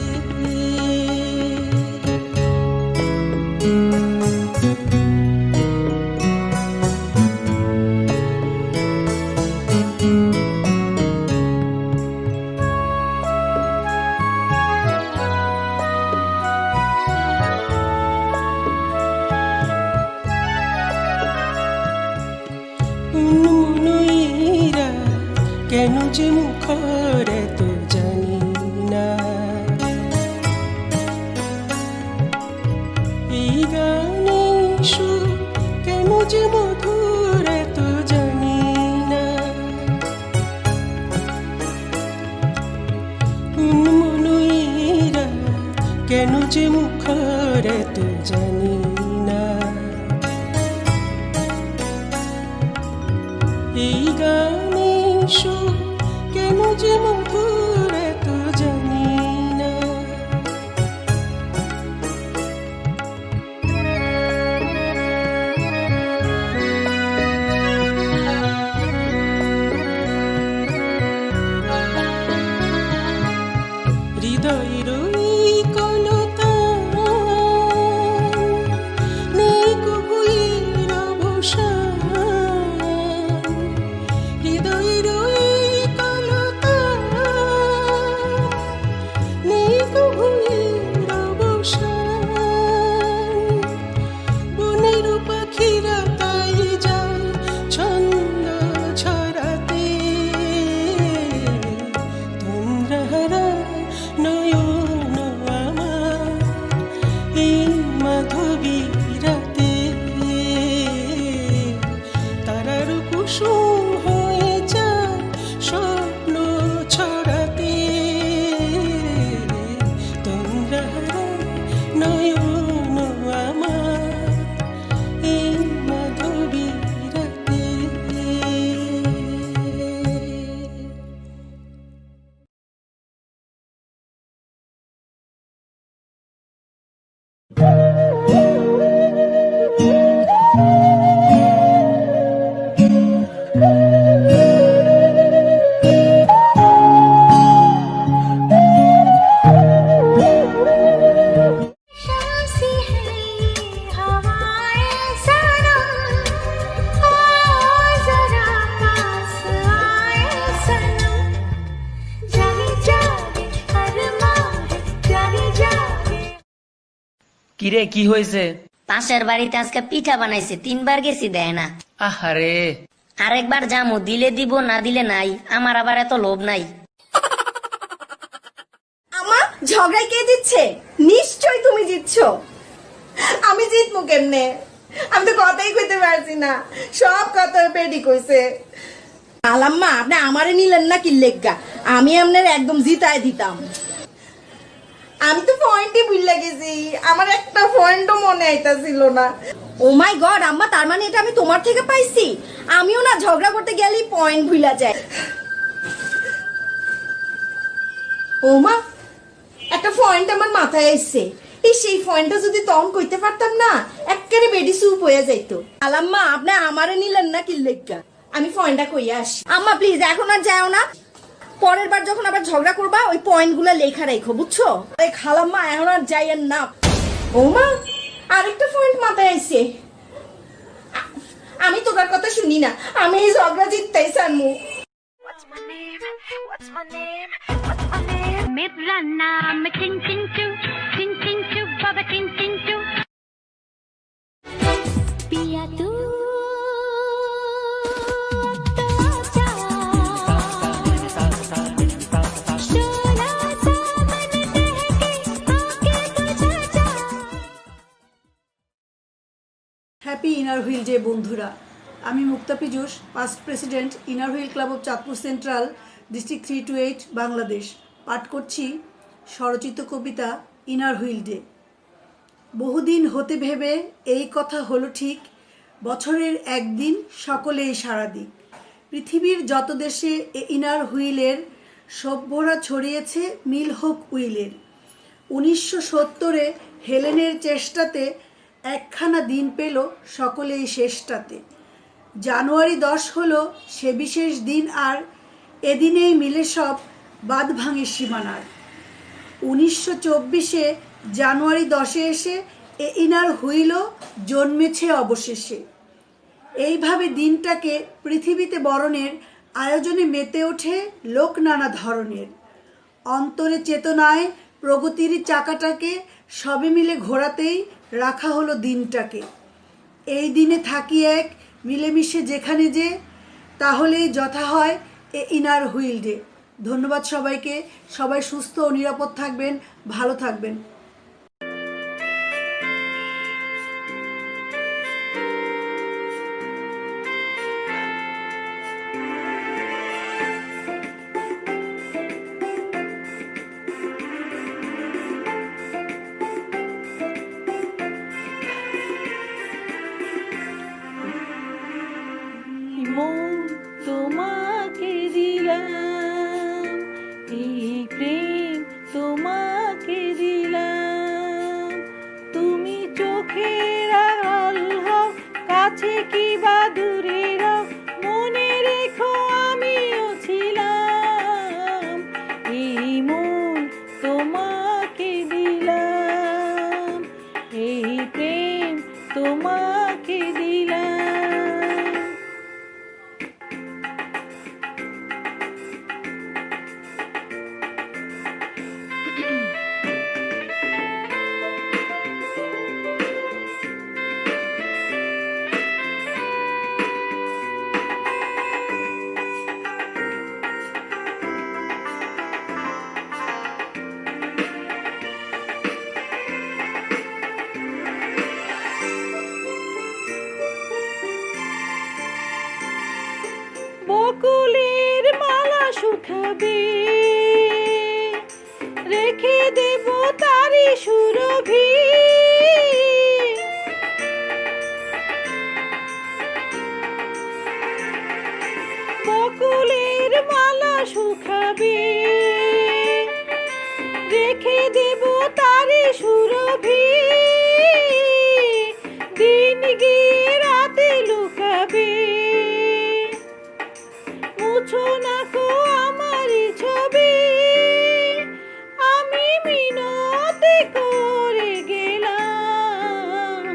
Speaker 14: উন্মনইরা কেন যে মুখরে তো জানি না, এই গানে সুর কেন যে মধুরে তো জানি না, উন্মনইরা কেন যে মুখরে তো জানি না, এই গানে সুর কেন যে মধুর এত জানি না। হৃদয়ের এই কলতান
Speaker 15: কিরে কি হয়েছে?
Speaker 16: পাশের বাড়িতে আজকে পিঠা বানাইছে, 3 বার গেছি দেয় না।
Speaker 15: আহারে,
Speaker 16: আরেকবার যামু, দিলে দিব না দিলে নাই, আমার আবার এত লোভ নাই।
Speaker 3: আমা ঝগড়ায় কে দিচ্ছে? নিশ্চয় তুমি জিতছ। আমি জিতবো কেমনে? আমি তো কথাই কইতে পারছি না, সব কথা পেডি কইছে। আলাম্মা আপনি আমারে নিলেন না কি লেগা? আমি আপনার একদম জিতায় দিতাম। আমি তো পয়েন্টই ভুলে গেছি, আমার একটা পয়েন্টও মনে আইতাছিল না। ও মাই গড আম্মা, তার মানে এটা আমি তোমার থেকে পাইছি? আমিও না ঝগড়া করতে গেলেই পয়েন্ট ভুলা যায়। ও মা, একটা পয়েন্ট আমার মাথায় আইছে। সেই পয়েন্টটা যদি তখন কইতে পারতাম না, একেবারে বেডি সুপ হয়ে যাইতো। আলাম্মা আপনি আমারে নিলেন না কি লেগা? আমি পয়েন্টটা কইয়া আসি। আম্মা প্লিজ এখন আর যাও না, পরের বার যখন আবার ঝগড়া করবা ওই পয়েন্টগুলো লেখা রাখো, বুঝছো? আরে খালাম্মা এখন আর যাইয়েন না। ও মা, আরেকটা পয়েন্ট মাথায় আইছে। আমি তোমার কথা শুনি না, আমি এই ঝগড়া জিততেই চানমু।
Speaker 17: मेरा नाम चिंचिंचू चिंचिंचू बाबा चिंचिंचू पिया तू
Speaker 12: হ্যাপি ইনার হুইল ডে বন্ধুরা। আমি Mukta Piyush, past president inner wheel club of Chandpur central, district 328 Bangladesh, পাঠ করছি স্বরচিত কবিতা ইনার হুইল ডে। বহুদিন হতে ভেবে এই কথা হলো ঠিক, বছরের একদিন সকলেই সারা দিক। পৃথিবীর যত দেশে এ ইনার হুইলের সভ্যরা ছড়িয়েছে মিল হোক উইলের। 1970-এ হেলেনের চেষ্টাতে একখানা দিন পেল সকলেই শেষটাতে। জানুয়ারি 10 হলো সে বিশেষ দিন, আর এদিনেই মিলে সব বাঁধ ভাঙে সীমানার। 1924-এ জানুয়ারি 10-এ এসে এ ইনার হুইলও জন্মেছে অবশেষে। এইভাবে দিনটাকে পৃথিবীতে বরণের আয়োজনে মেতে ওঠে লোক নানা ধরনের। অন্তরে চেতনায় প্রগতির চাকাটাকে সবে মিলে ঘোরাতেই রাখা হলো দিনটাকে। এই দিনে থাকি এক মিলেমিশে যেখানে যে, তাহলেই যথা হয় এ ইনার হুইল ডে। ধন্যবাদ সবাইকে। সবাই সুস্থ ও নিরাপদ থাকবেন, ভালো থাকবেন।
Speaker 18: তোমাকে দিলাম, এই প্রেম তোমাকে দিলাম, তুমি চোখের আড়াল হও, কাছে কি বা দূরে রও, মনে রেখো আমিও ছিলাম, এই মন তোমাকে দিলাম, এই প্রেম তোমাকে দিলাম। বকুলের মালা শুকাবে, রেখে দেব তারি সুরভি, বকুলের মালা শুকাবে, রেখে দেব তারি সুরভি, দিন গিয়ে রাতে লুকাবে, মুছো না কো আমার ছবি, আমি মিনতি করে গেলাম,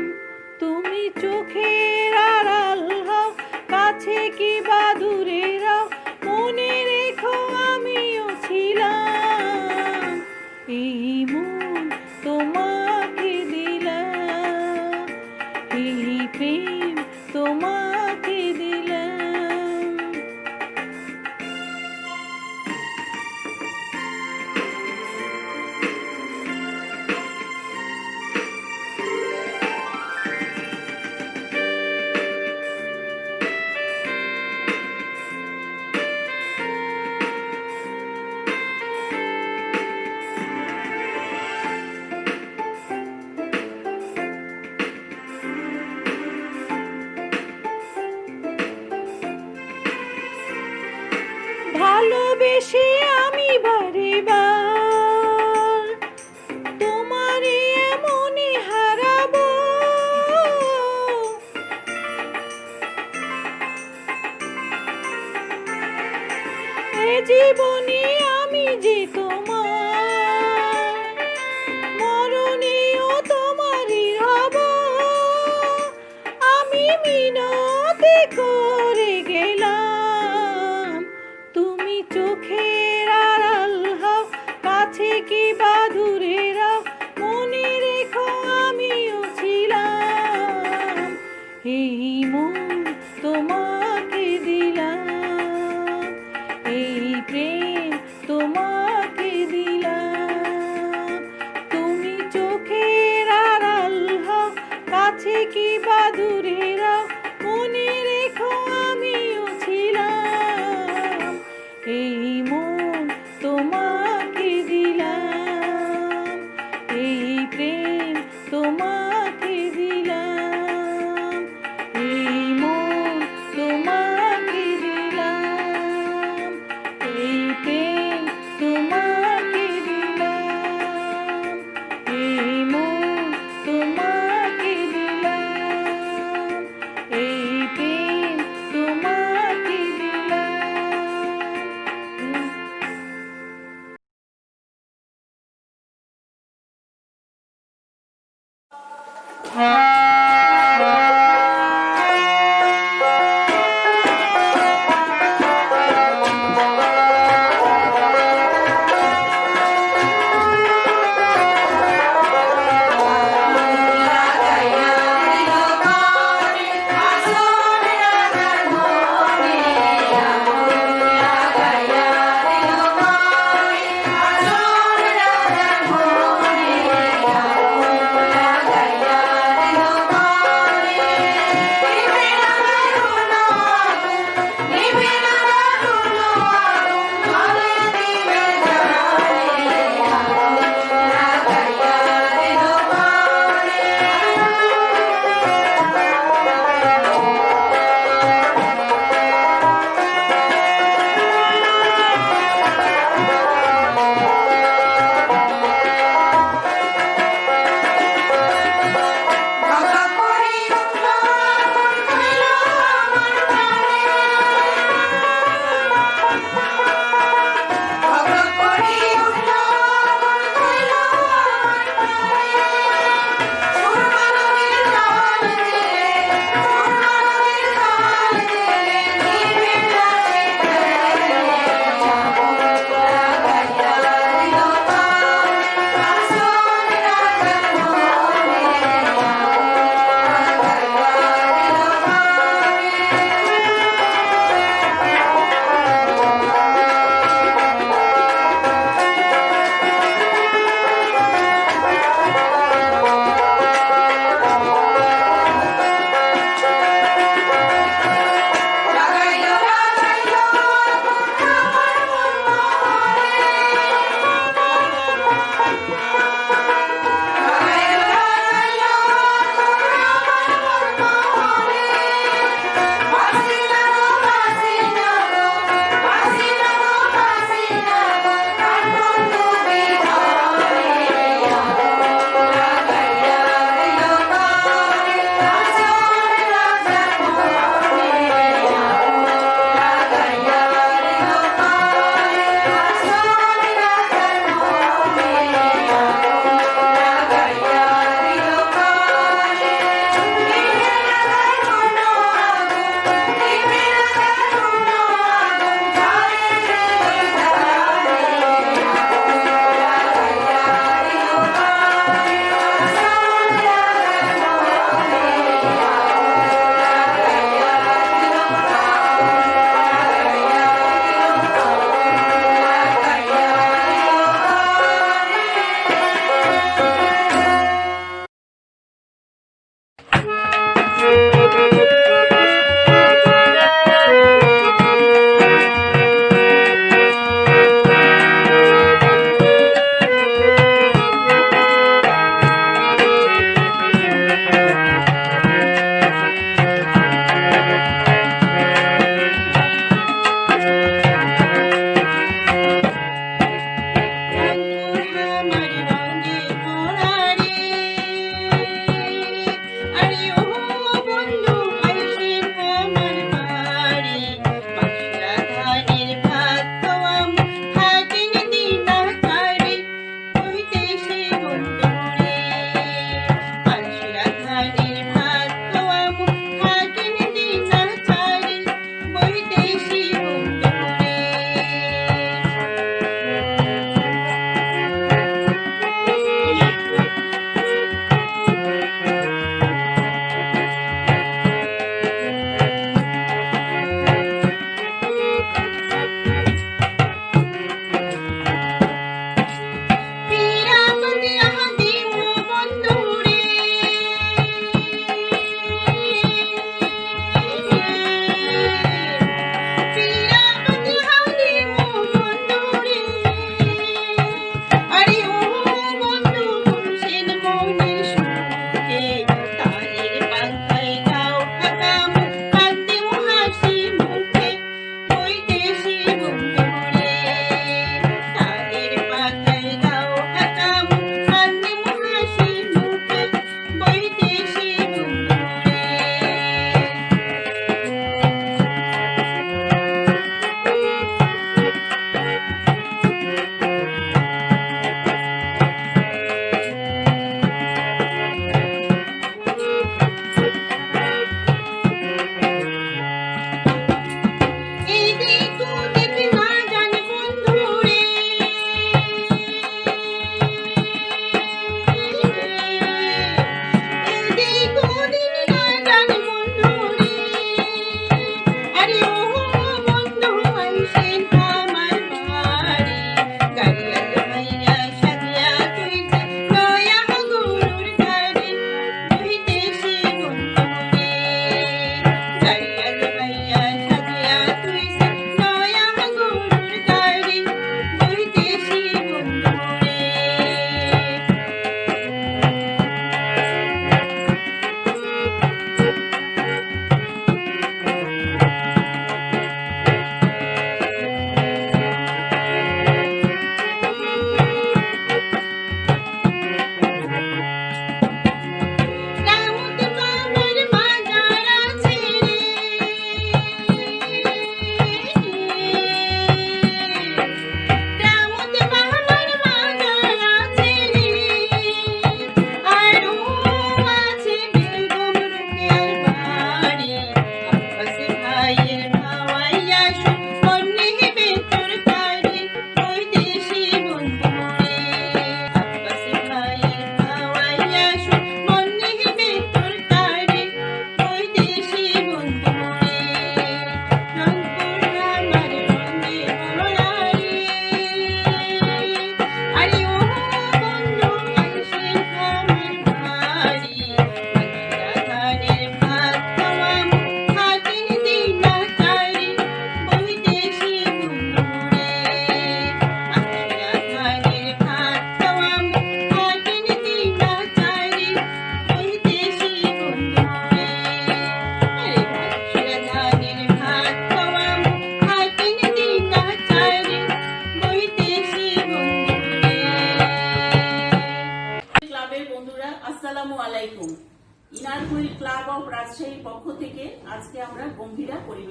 Speaker 18: তুমি চোখের আড়াল হও, কাছে কি বা দূরে রও, মনে রেখো আমিও ছিলাম, এই মন তোমাকে দিলাম। ভালোবেসে আমি বারে বার তোমারে এমনে হারাবো এ জীবনে আমি যে তোমার মরণেও তোমারই হব আমি মিনতি করে গেলাম তুমি চোখের আড়াল হও কাছে কি বা দূরে রাও মনে রেখো আমিও ছিলাম এই মন তোমাকে দিলাম এই প্রেম তোমাকে দিলাম তুমি চোখের আড়াল হও কাছে কি বা দূরে রাও মনে রেখো আমিও ছিলাম এই মন তোমাকে দিলাম এই প্রেম তোমাকে দিলাম এই মন তোমাকে দিলাম এই প্রেম তোমাকে দিলাম এই মন তোমাকে দিলাম এই প্রেম তোমাকে দিলাম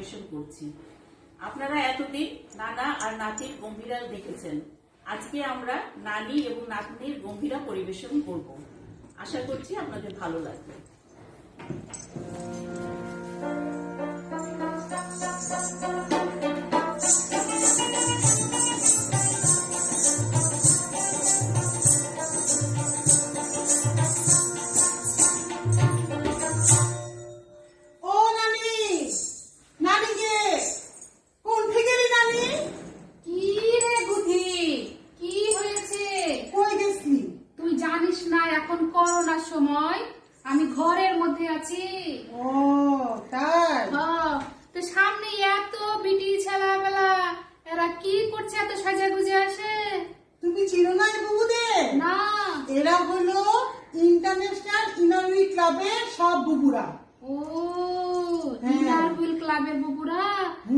Speaker 15: পরিবেশন করছি। আপনারা এতদিন নানা আর নাতির গম্ভীরা দেখেছেন, আজকে আমরা নানি এবং নাতনির গম্ভীরা পরিবেশন করব। আশা করছি আপনাদের ভালো লাগবে।
Speaker 5: ও নানি, নানি গে, কোন থেকে রে নানি?
Speaker 19: কি রে বুদ্ধি, কি হয়েছে?
Speaker 5: কই গেছলি?
Speaker 19: তুই জানিস না এখন করোনার সময় আমি ঘরের মধ্যে আছি।
Speaker 5: ও তাই?
Speaker 19: হ্যাঁ, তো সামনে এত বিটি ছেলেবেলা, এরা কি করছে এত সাজা গুজে আসে?
Speaker 5: তুমি চিনো না এই বুবুদের?
Speaker 19: না।
Speaker 5: এরা হলো ইন্টারন্যাশনাল ইনারউই ক্লাবের সব বুবুরা।
Speaker 19: ও, ইনার হুইল ক্লাবের বুবুরা।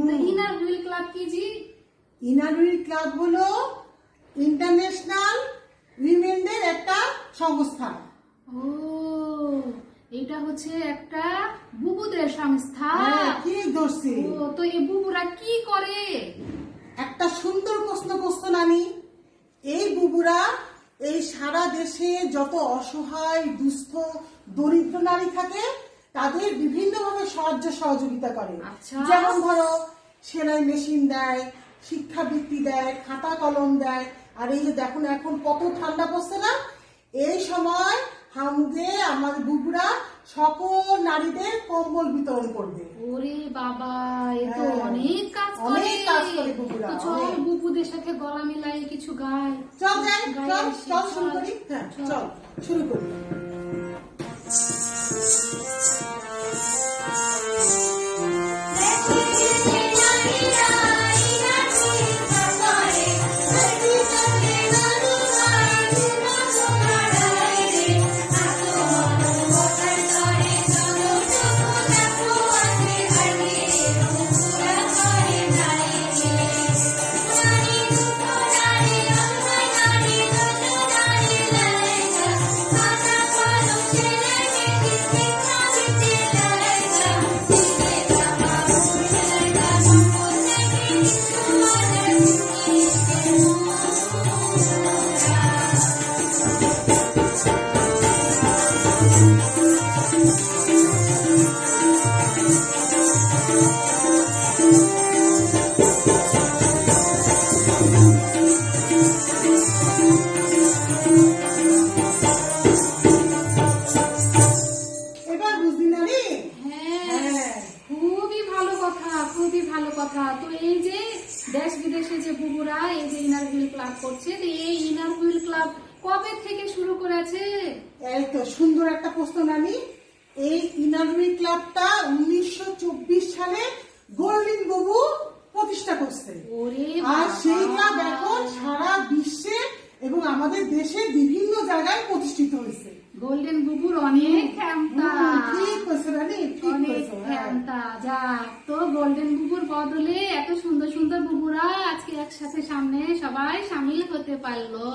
Speaker 19: তো ইনার হুইল ক্লাব কি জি?
Speaker 5: ইনারউই ক্লাব হলো ইন্টারন্যাশনাল উইমেনদের একটা সংস্থা।
Speaker 19: ও, এটা হচ্ছে একটা বুবুদের সংস্থা।
Speaker 5: কি দোষী?
Speaker 19: ও, তো এই বুবুরা কি করে?
Speaker 5: একটা সুন্দর প্রশ্ন করছো নানি। এই বুবুরা এই সারা দেশে যত অসহায় দুস্থ দরিদ্র নারী থাকে তাদের বিভিন্ন ভাবে সাহায্য সহযোগিতা করে। যেমন ধরো সেলাই মেশিন দেয়, শিক্ষাবৃত্তি দেয়, খাতা কলম দেয়। আর এই যে দেখো না এখন কত ঠান্ডা পড়ছে না, এই সময় হামদে আমার বুবুরা সকল নারীদের কম্বল বিতরণ করবে।
Speaker 19: ওরে বাবা, এ তো অনেক কাজ করে।
Speaker 5: অনেক কাজ করে বুবুরা।
Speaker 19: তো চল বুবুদের সাথে গলা মিলাই কিছু গাই।
Speaker 5: চল যাই, চল চল শুরু করি। হ্যাঁ চল শুরু করি। এই তো সুন্দর একটা প্রশ্ন নানি। এই ইনারউই ক্লাবটা 1924 সালে গোল্ডেন বুবু প্রতিষ্ঠা করছে। আর সেই ক্লাব এখন সারা বিশ্বে এবং আমাদের দেশে বিভিন্ন জায়গায় প্রতিষ্ঠিত হয়েছে।
Speaker 19: গোল্ডেন বুবুর অনেক ক্ষমতা।
Speaker 5: ঠিক কইছো রানী, ঠিক কইছো।
Speaker 19: ক্ষমতা যা তো গোল্ডেন বুবুর বদলে এত সুন্দর সুন্দর বুবুরা আজকে একসাথে সামনে সবাই সামিল হতে পারলো।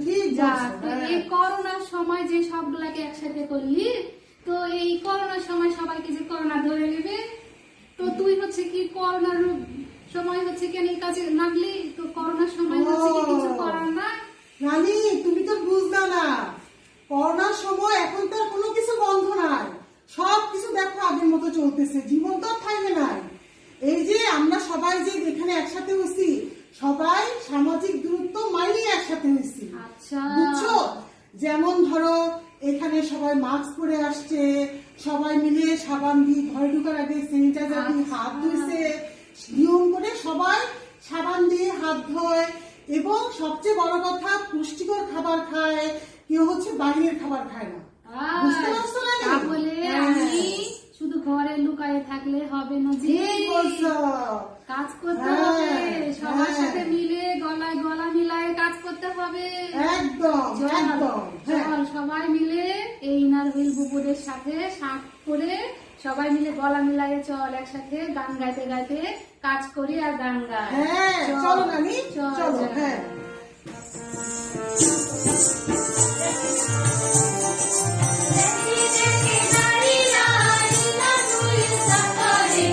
Speaker 5: ঠিক
Speaker 19: যা তো এই করোনার সময় যে সবগুলাকে একসাথে করলি, তো এই করোনার সময় সবাইকে যে করোনা ধরে নেবে, তো তুই হচ্ছে কি করোনার সময় হচ্ছে কেন এই কাজে লাগলি? তো করোনার সময় হচ্ছে কি কিছু করার না?
Speaker 5: রানী তুমি তো বুঝলা না, করোনার সময় এখন তো কোনো কিছু বন্ধ নাই, সব কিছু দেখো আগের মতো চলতেছে, জীবন তো থাকবে নাই। এই যে আমরা সবাই যে এখানে একসাথে হয়েছি, সবাই সামাজিক দূরত্ব মানিয়ে একসাথে হয়েছি। বুঝছো? যেমন ধরো এখানে সবাই মাস্ক পরে আসছে, সবাই মিলে সাবান দিয়ে ঘরে ঢোকার আগে স্যানিটাইজার দিয়ে হাত ধুইছে, নিয়ম করে সবাই সাবান দিয়ে হাত ধোয় এবং সবচেয়ে বড় কথা পুষ্টিকর খাবার খায়, কেউ হচ্ছে বাইরের খাবার খায় না। বুঝতে পারছো না?
Speaker 19: তাহলে আমি শুধু ঘরে লুকায়ে থাকলে হবে না, যে কাজ করতে হবে, সবার সাথে মিলে গলায় গলা মিলায়ে কাজ করতে হবে।
Speaker 5: একদম একদম।
Speaker 19: চল সবাই মিলে এই ইনার হুইল বুবুদের সাথে সাথ করে সবাই মিলে গলা মিলায়ে চল একসাথে গান গাইতে গাইতে কাজ করি আর গান গাই।
Speaker 5: হ্যাঁ চলো নানি, চলো। হ্যাঁ
Speaker 17: নারী নারী নারী নারী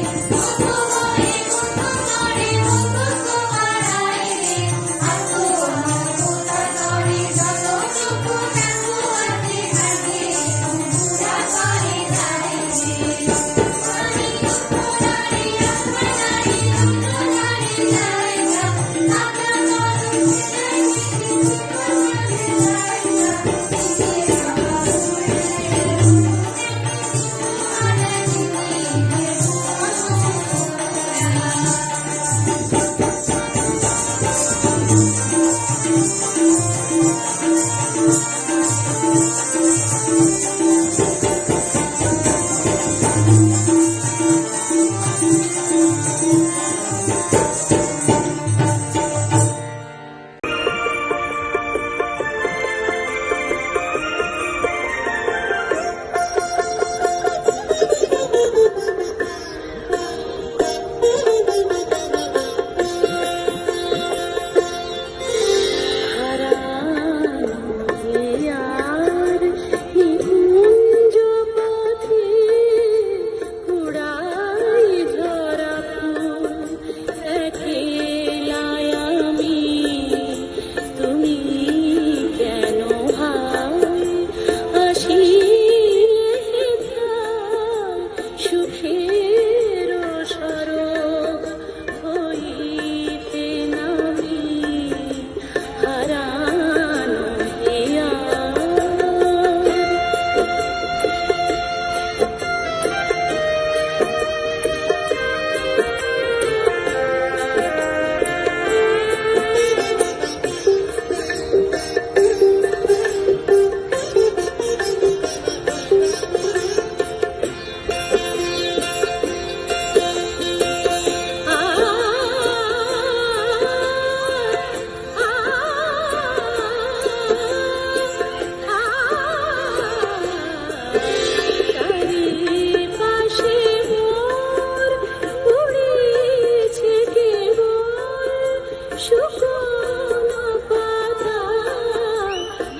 Speaker 17: শুকনো পাতা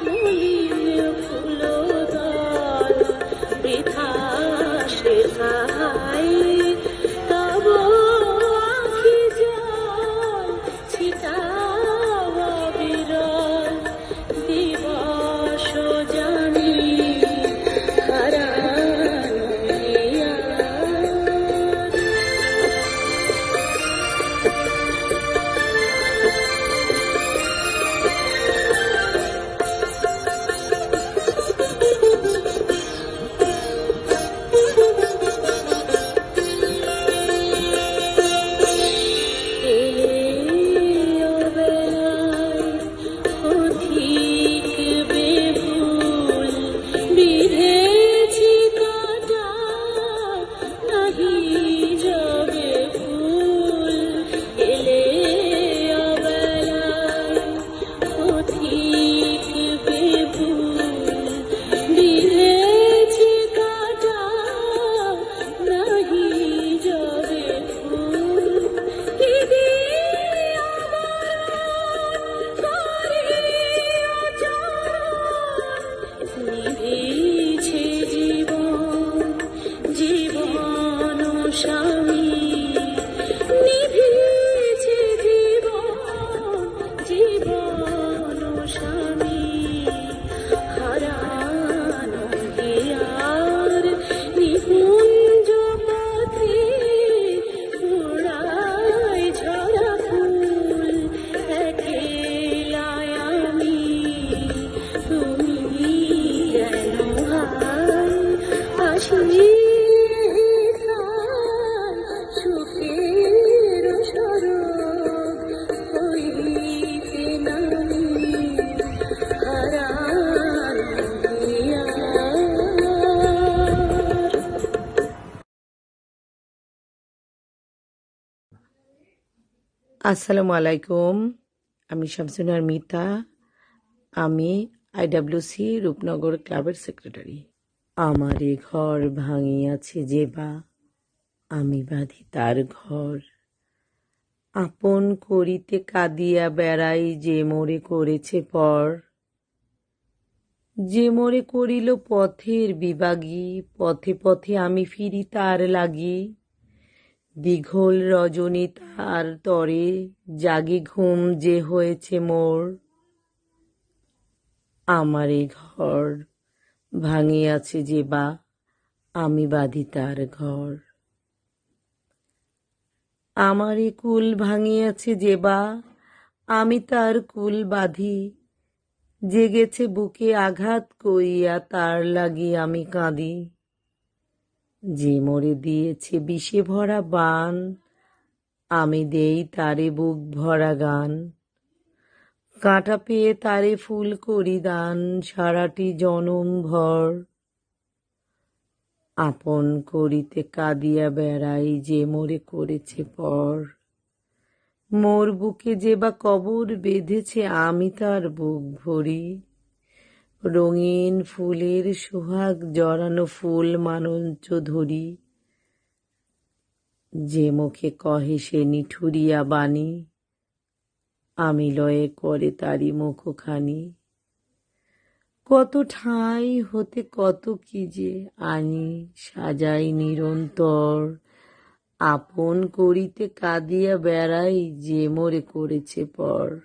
Speaker 17: মলিন ফুলদারা বৃথা শেখায় তব আখি জল ছিটাওয়া বিরল দিবস জানি হারানো হিয়া। নিভেছে জীবন জীবন স্বামী নিভেছে জীবন জীবন স্বামী হারানো হিয়ার নিকুঞ্জ পথে উড়ায় ঝরা ফুল একলায় আমি তুমি যেন হায় আসিলে সুখের সরগ হইতে নামি হারানো হিয়ার।
Speaker 20: আসসালামু আলাইকুম, আমি শামসুনার মিতা। আমি আইডব্লিউসি রূপনগর ক্লাবের সেক্রেটারি। আমার এ ঘর ভাঙিয়াছে যে বা আমি বাঁধি তার ঘর। আপন করিতে কাঁদিয়া বেড়াই যে মোরে করেছে পর। যে মোরে করিল পথের বিভাগী, পথে পথে আমি ফিরি তার লাগি। দীঘল রজনী তার তরে জাগি ঘুম যে হয়েছে মোর। আমার এই ঘর ভাঙিয়াছে যে বা আমি বাঁধি তার ঘর। আমার এ কুল ভাঙিয়াছে যে বা আমি তার কুল বাঁধি। জেগেছে বুকে আঘাত করিয়া তার লাগি আমি কাঁদি। যে মোরে দিয়েছে বিষে ভরা বান আমি দেই তারে বুক ভরা গান। কাঁটা পেয়ে তারে ফুল করি দান সারাটি জনম ভর। আপন করিতে কাঁদিয়া বেড়াই যে মোরে করেছে পর। মোর বুকে যে বা কবর বেঁধেছে আমি তার বুক ভরি। রঙিন ফুলের সোহাগ জড়ানো ফুল মানঞ্চ ধরি। যে মুখে কহে সে নিঠুরিয়া বাণী আমি লয়ে করে তারি মুখখানি। কত ঠাঁই হতে কত কি যে আনি সাজাই নিরন্তর। আপন করিতে কাঁদিয়া বেড়াই যে মোরে করেছে পর।